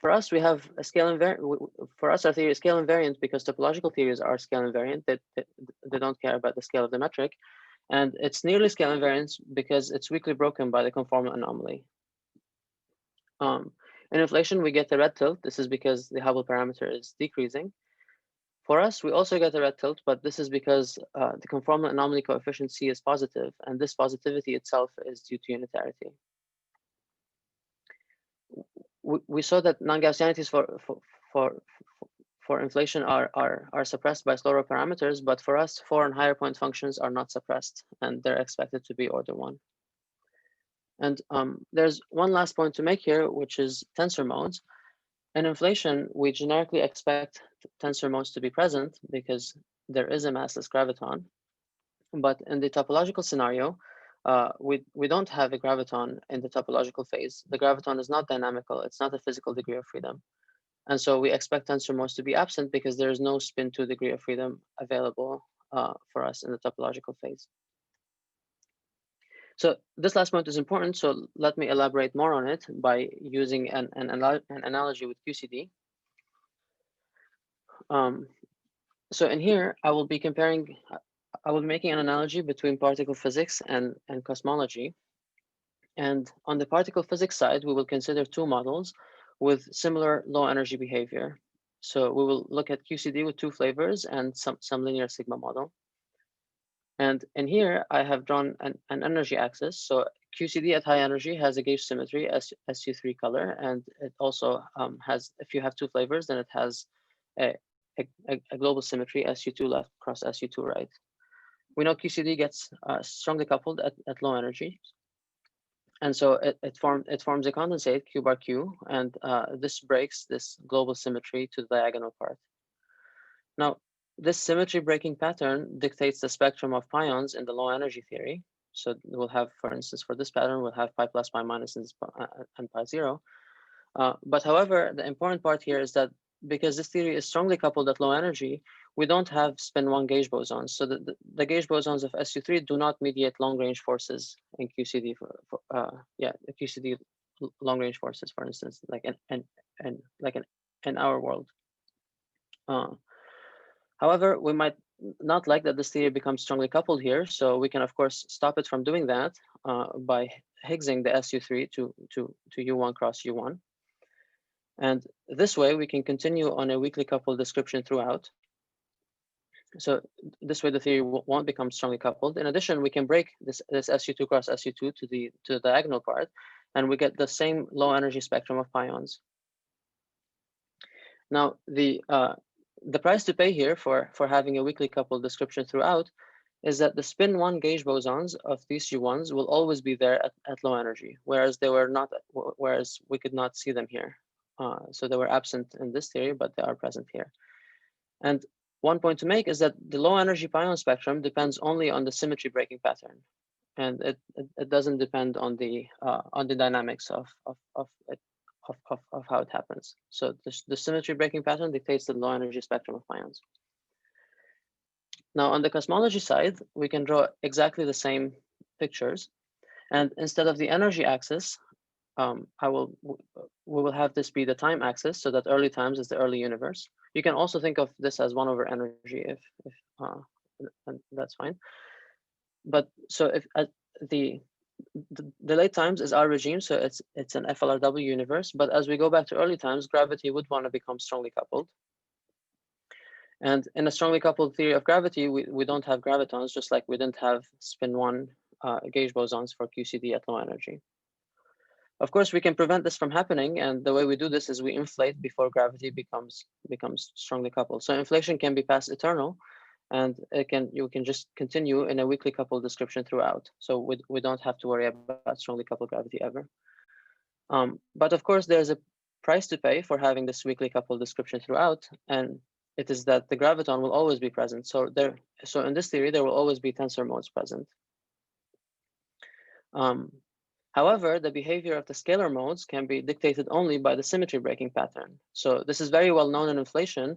For us, we have a scale invariant. For us, our theory is scale invariant because topological theories are scale invariant. They don't care about the scale of the metric. And it's nearly scale invariant because it's weakly broken by the conformal anomaly. In inflation, we get the red tilt. This is because the Hubble parameter is decreasing. For us, we also get the red tilt, but this is because the conformal anomaly coefficient C is positive, and this positivity itself is due to unitarity. We saw that non-Gaussianities for inflation are suppressed by slower parameters, but for us, 4 and higher point functions are not suppressed, and they're expected to be order 1. And there's one last point to make here, which is tensor modes. In inflation, we generically expect tensor modes to be present because there is a massless graviton. But in the topological scenario, we don't have a graviton in the topological phase. The graviton is not dynamical. It's not a physical degree of freedom. And so we expect tensor modes to be absent because there is no spin 2 degree of freedom available for us in the topological phase. So this last point is important. So let me elaborate more on it by using an analogy with QCD. So in here, I will be making an analogy between particle physics and cosmology. And on the particle physics side, we will consider 2 models with similar low energy behavior. So we will look at QCD with 2 flavors and some linear sigma model. And in here, I have drawn an energy axis. So QCD at high energy has a gauge symmetry SU3 color, and it also has, if you have 2 flavors, then it has a global symmetry SU2 left cross SU2 right. We know QCD gets strongly coupled at low energy. And so it forms a condensate Q bar Q, and this breaks this global symmetry to the diagonal part. Now, this symmetry breaking pattern dictates the spectrum of pions in the low energy theory. So we'll have, for instance, for this pattern, we'll have pi plus, pi minus, and pi 0. But however, the important part here is that because this theory is strongly coupled at low energy, we don't have spin 1 gauge bosons. So the gauge bosons of SU3 do not mediate long range forces in QCD QCD long range forces, for instance, like in our world. However, we might not like that this theory becomes strongly coupled here, so we can of course stop it from doing that by Higgsing the SU3 to U1 cross U1. And this way we can continue on a weakly coupled description throughout. So this way the theory won't become strongly coupled. In addition, we can break this SU2 cross SU2 to the diagonal part, and we get the same low energy spectrum of pions. Now, the price to pay here for having a weakly coupled description throughout is that the spin 1 gauge bosons of these U1s will always be there at low energy, whereas we could not see them here. So they were absent in this theory, but they are present here. And one point to make is that the low energy pion spectrum depends only on the symmetry breaking pattern, and it doesn't depend on the dynamics of how it happens. So the symmetry breaking pattern dictates the low energy spectrum of pions. Now on the cosmology side, we can draw exactly the same pictures, and instead of the energy axis, we will have this be the time axis, so that early times is the early universe. You can also think of this as 1 over energy if and that's fine. But so if the late times is our regime, so it's an FLRW universe. But as we go back to early times, gravity would want to become strongly coupled. And in a strongly coupled theory of gravity, we don't have gravitons, just like we didn't have spin 1 gauge bosons for QCD at low energy. Of course, we can prevent this from happening, and the way we do this is we inflate before gravity becomes strongly coupled. So inflation can be past eternal, and you can just continue in a weakly coupled description throughout. So we don't have to worry about strongly coupled gravity ever. But of course, there's a price to pay for having this weakly coupled description throughout, and it is that the graviton will always be present. So in this theory, there will always be tensor modes present. However, the behavior of the scalar modes can be dictated only by the symmetry breaking pattern. So this is very well known in inflation,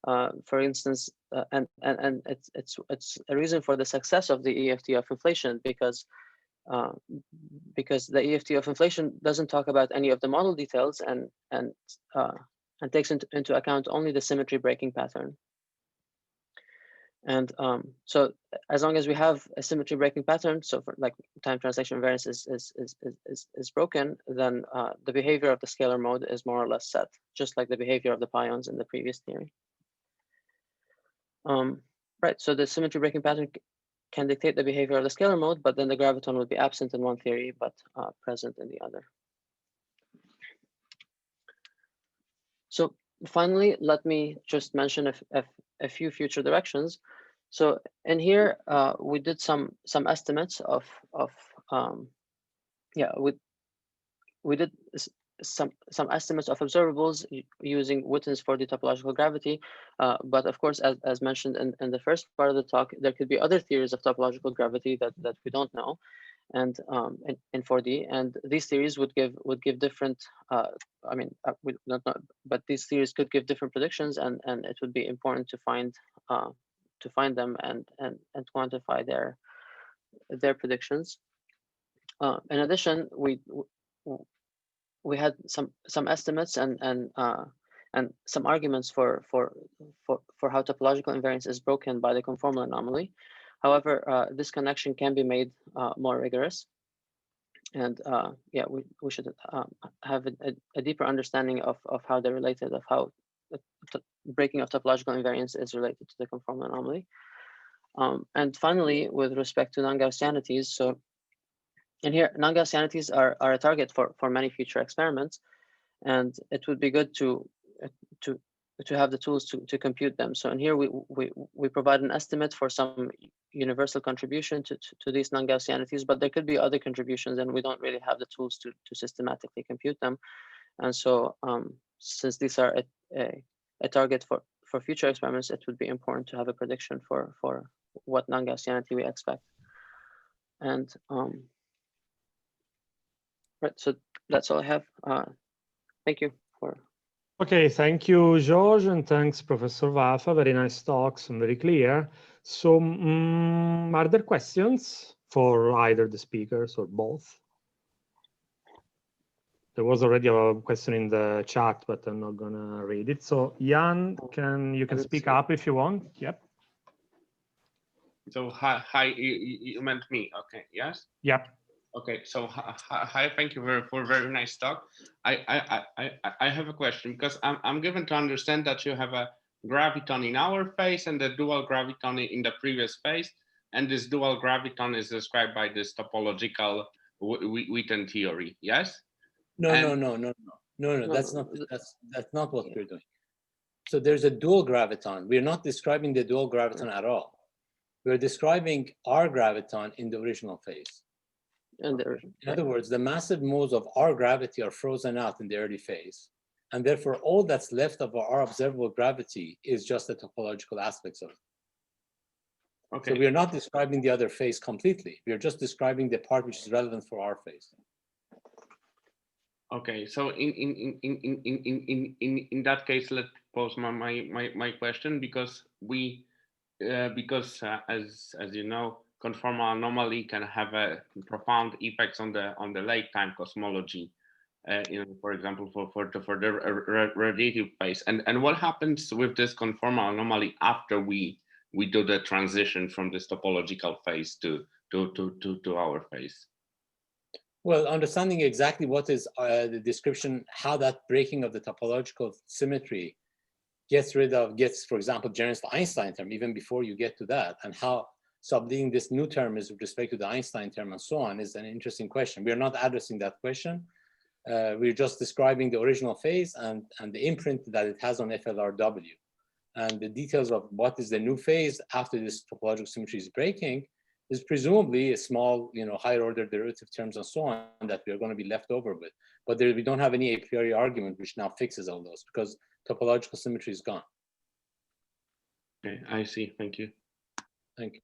for instance, and it's a reason for the success of the EFT of inflation, because the EFT of inflation doesn't talk about any of the model details and takes into account only the symmetry breaking pattern. And so as long as we have a symmetry breaking pattern, so for like time translation invariance is broken, then the behavior of the scalar mode is more or less set, just like the behavior of the pions in the previous theory. Right, so the symmetry breaking pattern can dictate the behavior of the scalar mode, but then the graviton would be absent in one theory, but present in the other. So finally, let me just mention a few future directions. So in here, we did some estimates of we did some estimates of observables using Witten's 4D topological gravity. But of course, as mentioned in the first part of the talk, there could be other theories of topological gravity that we don't know, and in 4D, and these theories would give different. We don't know, but these theories could give different predictions, and it would be important to find them and quantify their predictions. In addition, we had some estimates and some arguments for how topological invariance is broken by the conformal anomaly. However, this connection can be made more rigorous, and we should have a deeper understanding of how they're related, of how the breaking of topological invariance is related to the conformal anomaly. And finally, with respect to non-Gaussianities, so in here, non-Gaussianities are a target for many future experiments, and it would be good to have the tools to compute them. So in here, we provide an estimate for some universal contribution to these non-Gaussianities, but there could be other contributions, and we don't really have the tools to systematically compute them. And so since these are a target for future experiments, it would be important to have a prediction for what non-Gaussianity we expect. And right, so that's all I have. Thank you for. Okay, thank you, George, and thanks, Professor Vafa. Very nice talks and very clear. So, are there questions for either the speakers or both? There was already a question in the chat, but I'm not gonna read it. So, Jan, you can speak up if you want. Yep. So hi, you meant me? Okay, yes. Yep. Okay, so hi, thank you for very nice talk. I have a question, because I'm given to understand that you have a graviton in our phase and the dual graviton in the previous phase, and this dual graviton is described by this topological Witten theory. Yes. No. That's not what we're doing. So there's a dual graviton. We're not describing the dual graviton at all. We're describing our graviton in the original phase. In other words, the massive modes of our gravity are frozen out in the early phase, and therefore all that's left of our observable gravity is just the topological aspects of it. Okay. So we are not describing the other phase completely. We are just describing the part which is relevant for our phase. Okay, so in that case, let's pose my question, because as you know, conformal anomaly can have a profound effects on the late time cosmology, for example, for the radiative phase. And what happens with this conformal anomaly after we do the transition from this topological phase to our phase? Well, understanding exactly what is the description, how that breaking of the topological symmetry gets, for example, generates the Einstein term, even before you get to that, and how subleading this new term is with respect to the Einstein term and so on, is an interesting question. We are not addressing that question, We're just describing the original phase and the imprint that it has on FLRW. And the details of what is the new phase after this topological symmetry is breaking is presumably a small, higher order derivative terms and so on that we are going to be left over with. But we don't have any a priori argument which now fixes all those because topological symmetry is gone. Okay, I see. Thank you. Thank you.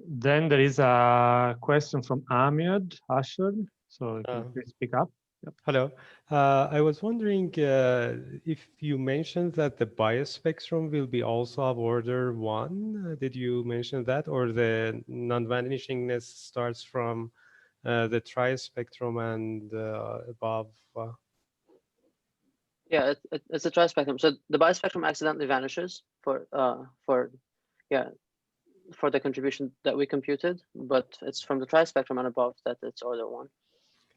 Then there is a question from Ahmed Asher. So you can please speak up. Yep. Hello. I was wondering if you mentioned that the bias spectrum will be also of order 1. Did you mention that? Or the non-vanishingness starts from the tri-spectrum and above? Yeah, it's a tri-spectrum. So the bias spectrum accidentally vanishes for the contribution that we computed, but it's from the tri-spectrum and above that it's order 1.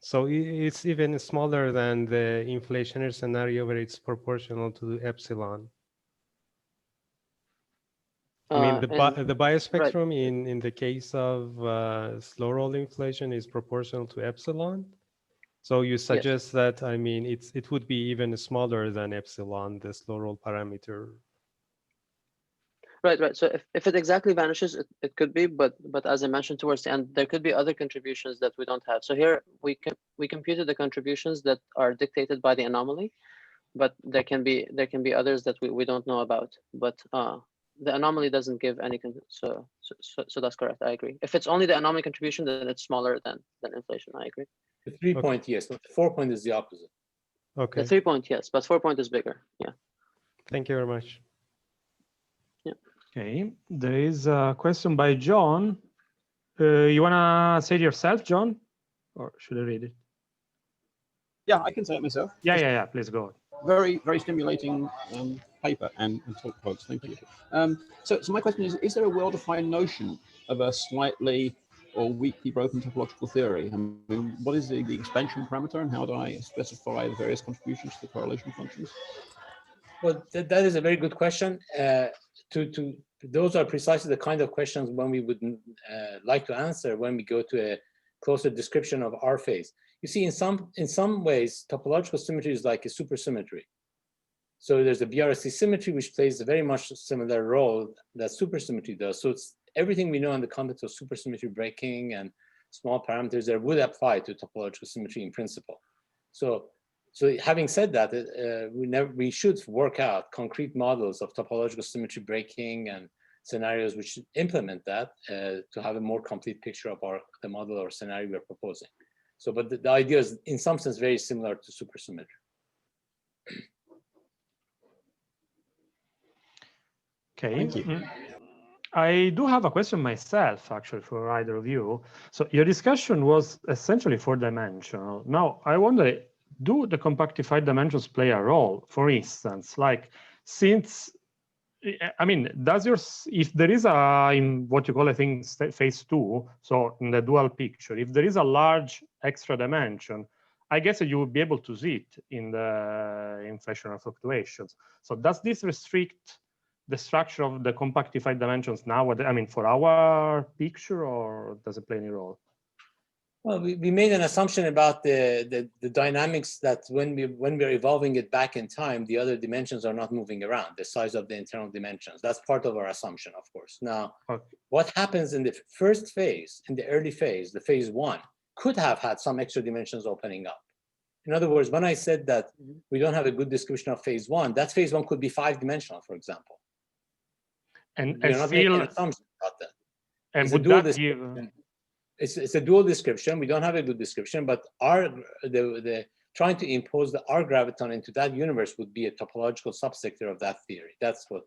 So it's even smaller than the inflationary scenario where it's proportional to epsilon. I mean, the bias spectrum in the case of slow roll inflation is proportional to epsilon. So you suggest that, I mean, it would be even smaller than epsilon, the slow roll parameter. Right. So if it exactly vanishes, it could be, but as I mentioned towards the end, there could be other contributions that we don't have. So here we computed the contributions that are dictated by the anomaly, but there can be others that we don't know about. But the anomaly doesn't give any. So that's correct. I agree. If it's only the anomaly contribution, then it's smaller than inflation. I agree. The 3-point, yes. The 4-point is the opposite. Okay. The 3-point, yes, but 4-point is bigger. Yeah. Thank you very much. Okay, there is a question by John. You wanna say it yourself, John, or should I read it? Yeah, I can say it myself. Yeah. Please go on. Very, very stimulating paper and talk, folks. Thank you. So my question is there a well-defined notion of a slightly or weakly broken topological theory? I mean, what is the expansion parameter, and how do I specify the various contributions to the correlation functions? Well, that is a very good question. Those are precisely the kind of questions when we would like to answer when we go to a closer description of R phase. You see, in some ways, topological symmetry is like a supersymmetry. So there's a BRST symmetry which plays a very much similar role that supersymmetry does. So it's everything we know in the context of supersymmetry breaking and small parameters that would apply to topological symmetry in principle. So having said that, we should work out concrete models of topological symmetry breaking and scenarios which implement that to have a more complete picture of the model or scenario we're proposing. So, but the idea is in some sense very similar to supersymmetry. Okay. Thank you. I do have a question myself, actually, for either of you. So your discussion was essentially 4-dimensional. Now, I wonder, do the compactified dimensions play a role? For instance, like since, I mean, if there is in what you call, I think, phase 2, so in the dual picture, if there is a large extra dimension, I guess you would be able to see it in the inflationary fluctuations. So does this restrict the structure of the compactified dimensions now, I mean, for our picture, or does it play any role? Well, we made an assumption about the dynamics that when we're evolving it back in time, the other dimensions are not moving around, the size of the internal dimensions. That's part of our assumption, of course. Now, what happens in the first phase, in the early phase, the phase 1, could have had some extra dimensions opening up. In other words, when I said that we don't have a good description of phase 1, that phase 1 could be 5-dimensional, for example. And we're not making an assumption about that. And would that give? It's a dual description. We don't have a good description, but the trying to impose the R graviton into that universe would be a topological subsector of that theory. That's what.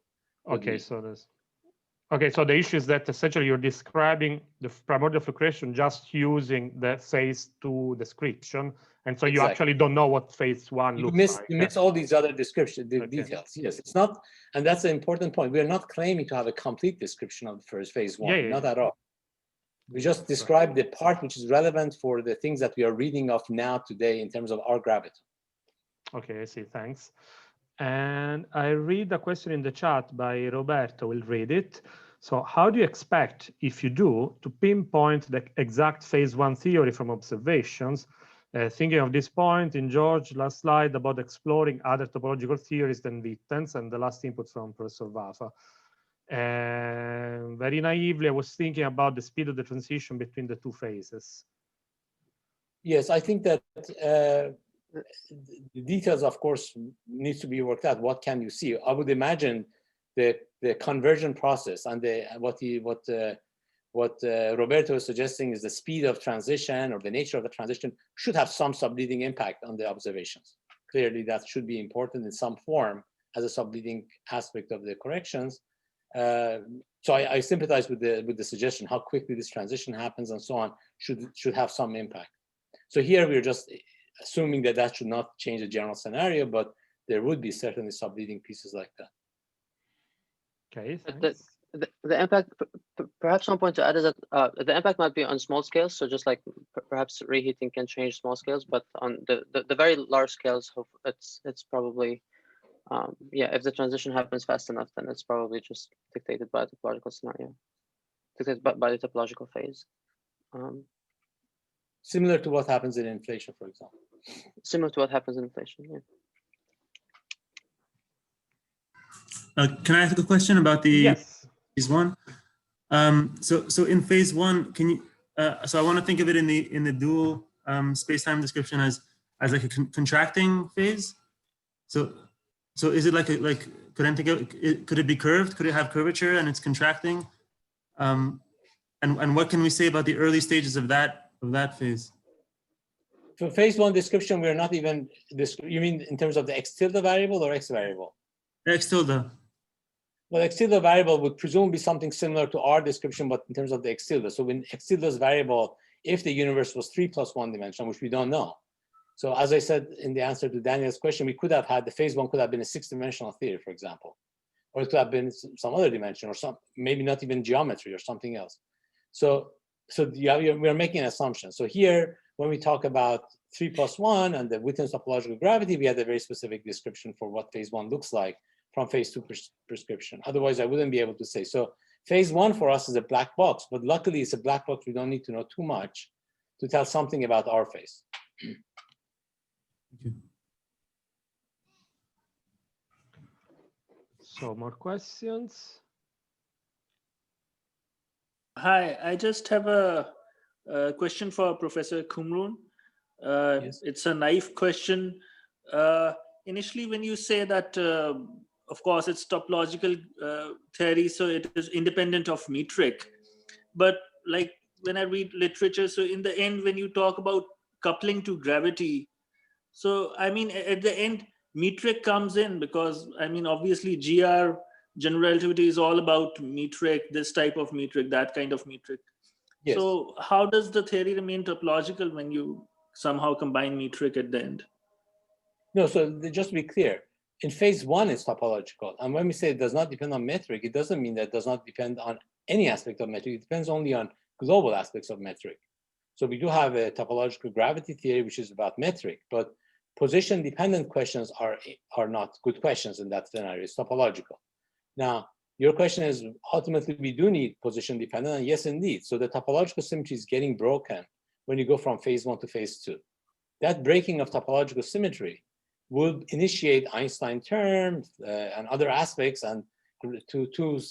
Okay, so the issue is that essentially you're describing the primordial fluctuation just using the phase 2 description, and so you actually don't know what phase 1 looks like. You miss all these other details. Yes, it's not, and that's an important point. We are not claiming to have a complete description of the first phase 1, not at all. We just describe the part which is relevant for the things that we are reading of now today in terms of R graviton. Okay, I see, thanks. And I read a question in the chat by Roberto, we'll read it. So how do you expect, if you do, to pinpoint the exact phase 1 theory from observations? Thinking of this point in George, last slide about exploring other topological theories than Wittens, and the last input from Professor Vafa. And very naively, I was thinking about the speed of the transition between the two phases. Yes, I think that the details, of course, needs to be worked out. What can you see? I would imagine the conversion process and what Roberto is suggesting is the speed of transition or the nature of the transition should have some subleading impact on the observations. Clearly, that should be important in some form as a subleading aspect of the corrections. So I sympathize with the suggestion. How quickly this transition happens and so on should have some impact. So here we're just assuming that that should not change the general scenario, but there would be certainly subleading pieces like that. Okay. The impact, perhaps one point to add is that the impact might be on small scales. So just like perhaps reheating can change small scales, but on the very large scales, it's probably, yeah, if the transition happens fast enough, then it's probably just dictated by the topological scenario, dictated by the topological phase. Similar to what happens in inflation, for example. Similar to what happens in inflation, yeah. Can I ask a question about the Yes. phase one? So in phase one, can you? So I want to think of it in the dual space-time description as like a contracting phase. So is it could I think of it, could it be curved? Could it have curvature and it's contracting? And what can we say about the early stages of that phase? For phase one description, we're not even you mean in terms of the x tilde variable or x variable? X tilde. Well, x tilde variable would presumably be something similar to our description, but in terms of the x tilde. So when x tilde is variable, if the universe was 3 + 1 dimension, which we don't know. So as I said in the answer to Daniel's question, we could have had the phase one could have been a 6-dimensional theory, for example, or it could have been some other dimension, or maybe not even geometry or something else. So we're making an assumption. So here, when we talk about 3 + 1 and the Witten's topological gravity, we had a very specific description for what phase one looks like from phase two prescription. Otherwise, I wouldn't be able to say. So phase one for us is a black box, but luckily it's a black box. We don't need to know too much to tell something about our phase. So more questions? Hi, I just have a question for Professor Kumrun. Yes. It's a naive question. Initially, when you say that, of course, it's topological theory, so it is independent of metric. But like when I read literature, so in the end, when you talk about coupling to gravity, so I mean, at the end, metric comes in because, I mean, obviously, GR, general relativity, is all about metric, this type of metric, that kind of metric. Yes. So how does the theory remain topological when you somehow combine metric at the end? No, so just to be clear, in phase one, it's topological. And when we say it does not depend on metric, it doesn't mean that it does not depend on any aspect of metric. It depends only on global aspects of metric. So we do have a topological gravity theory, which is about metric, but position-dependent questions are not good questions in that scenario. It's topological. Now, your question is, ultimately, we do need position-dependent, and yes, indeed. So the topological symmetry is getting broken when you go from phase one to phase two. That breaking of topological symmetry will initiate Einstein terms and other aspects, and to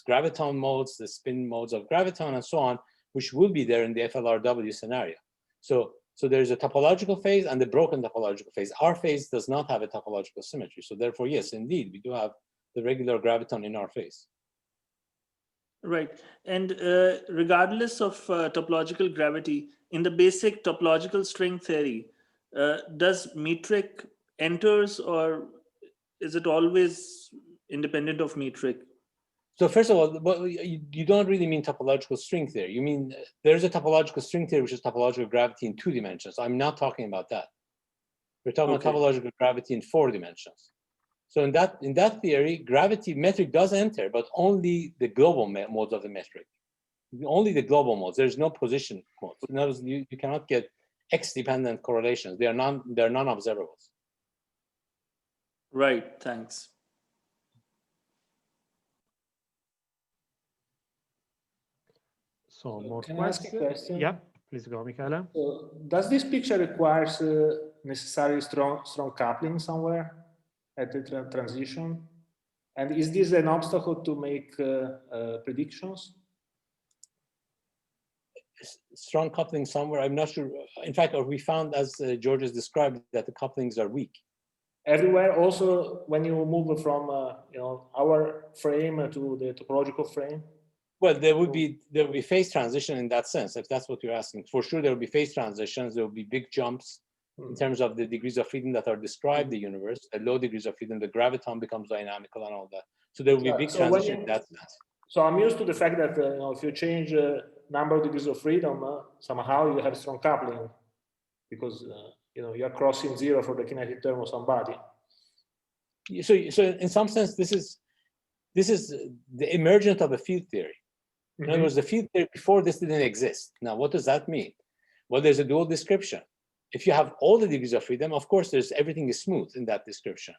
graviton modes, the spin modes of graviton, and so on, which will be there in the FLRW scenario. So there's a topological phase and the broken topological phase. Our phase does not have a topological symmetry. So therefore, yes, indeed, we do have the regular graviton in our phase. Right. And regardless of topological gravity, in the basic topological string theory, does metric enters, or is it always independent of metric? So first of all, you don't really mean topological string theory. You mean there's a topological string theory, which is topological gravity in 2 dimensions. I'm not talking about that. We're talking about topological gravity in 4 dimensions. So in that theory, gravity metric does enter, but only the global modes of the metric. Only the global modes. There's no position modes. In other words, you cannot get x-dependent correlations. They're non-observables. Right. Thanks. So more Can I ask a questions? question? Yeah. Please go, Michele. So does this picture requires necessarily strong coupling somewhere at the transition? And is this an obstacle to make predictions? Strong coupling somewhere, I'm not sure. In fact, we found, as George has described, that the couplings are weak. Everywhere, also when you move from our frame to the topological frame? Well, there will be phase transition in that sense, if that's what you're asking. For sure, there will be phase transitions. There will be big jumps in terms of the degrees of freedom that are described in the universe. At low degrees of freedom, the graviton becomes dynamical and all that. So there will be big transition in that sense. So I'm used to the fact that if you change number of degrees of freedom, somehow you have strong coupling because you are crossing zero for the kinetic term of somebody. So in some sense, this is the emergence of a field theory. In other words, the field theory before this didn't exist. Now, what does that mean? Well, there's a dual description. If you have all the degrees of freedom, of course, everything is smooth in that description.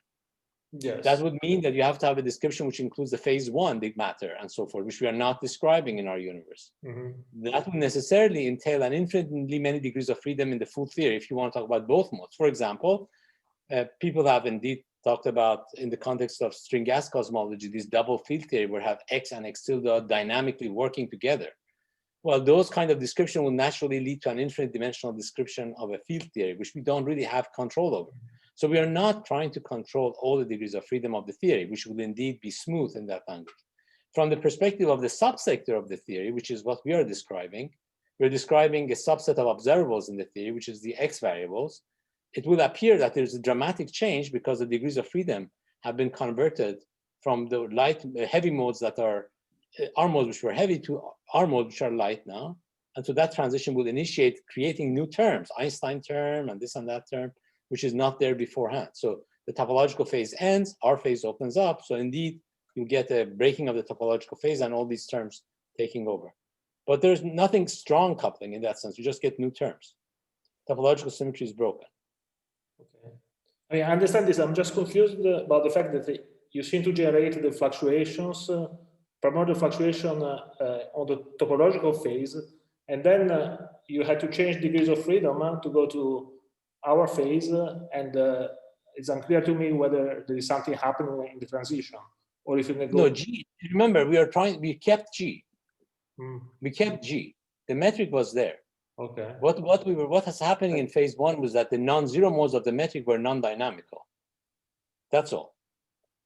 Yes. That would mean that you have to have a description which includes the phase one big matter and so forth, which we are not describing in our universe. That would necessarily entail an infinitely many degrees of freedom in the full theory if you want to talk about both modes. For example, people have indeed talked about, in the context of string gas cosmology, this double field theory where have X and X tilde dynamically working together. Well, those kind of description will naturally lead to an infinite dimensional description of a field theory, which we don't really have control over. So we are not trying to control all the degrees of freedom of the theory, which will indeed be smooth in that language. From the perspective of the subsector of the theory, which is what we are describing, we're describing a subset of observables in the theory, which is the X variables. It will appear that there's a dramatic change because the degrees of freedom have been converted from the heavy modes that are R modes which were heavy to R modes which are light now. And so that transition will initiate creating new terms, Einstein term and this and that term, which is not there beforehand. So the topological phase ends, our phase opens up. So indeed, you get a breaking of the topological phase and all these terms taking over. But there's nothing strong coupling in that sense. You just get new terms. Topological symmetry is broken. Okay. I mean, I understand this. I'm just confused about the fact that you seem to generate the fluctuations, promote the fluctuation on the topological phase, and then you had to change degrees of freedom to go to our phase, and it's unclear to me whether there is something happening in the transition, or if you go. No, G. Remember, we kept G. We kept G. The metric was there. Okay. What was happening in phase one was that the non-zero modes of the metric were non-dynamical. That's all.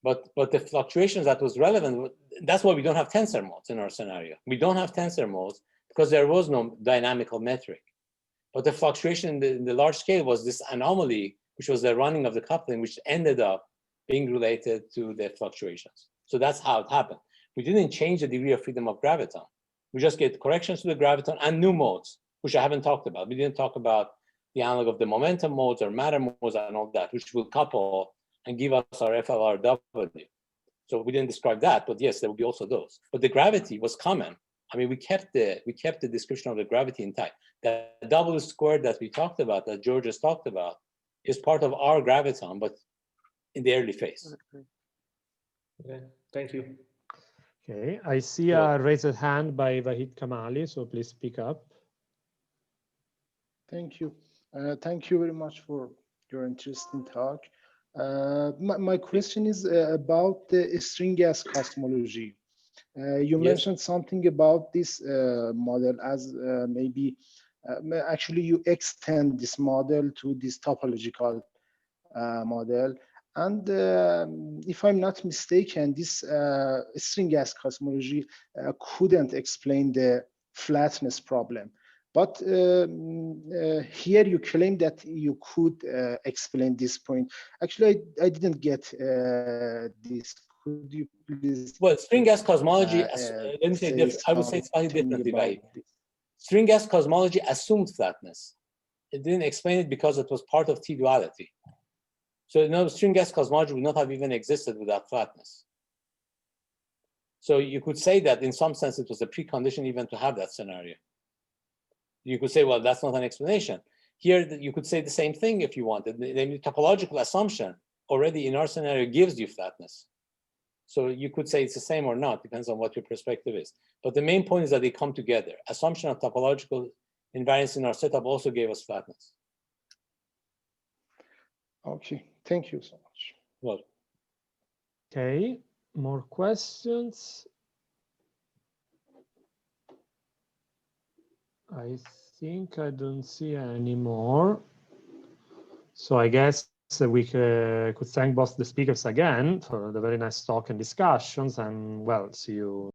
But the fluctuations that was relevant, that's why we don't have tensor modes in our scenario. We don't have tensor modes because there was no dynamical metric. But the fluctuation in the large scale was this anomaly, which was the running of the coupling, which ended up being related to the fluctuations. So that's how it happened. We didn't change the degree of freedom of graviton. We just get corrections to the graviton and new modes, which I haven't talked about. We didn't talk about the analog of the momentum modes or matter modes and all that, which will couple and give us our FLRW. So we didn't describe that, but yes, there will be also those. But the gravity was common. I mean, we kept the description of the gravity intact. The double squared that we talked about, that George has talked about, is part of our graviton, but in the early phase. Okay, thank you. Okay, I see a raised hand by Vahid Kamali, so please speak up. Thank you. Thank you very much for your interesting talk. My question is about the string gas cosmology. You mentioned something about this model as maybe actually you extend this model to this topological model. And if I'm not mistaken, this string gas cosmology couldn't explain the flatness problem. But here you claim that you could explain this point. Actually, I didn't get this. Could you please? Well, string gas cosmology, let me say this, I would say it slightly differently. String gas cosmology assumed flatness. It didn't explain it because it was part of T-duality. So no, string gas cosmology would not have even existed without flatness. So you could say that in some sense it was a precondition even to have that scenario. You could say, well, that's not an explanation. Here, you could say the same thing if you wanted. The topological assumption already in our scenario gives you flatness. So you could say it's the same or not, depends on what your perspective is. But the main point is that they come together. Assumption of topological invariance in our setup also gave us flatness. Okay, thank you so much. Well, Okay, more questions? I think I don't see any more. So I guess we could thank both the speakers again for the very nice talk and discussions, and well, see you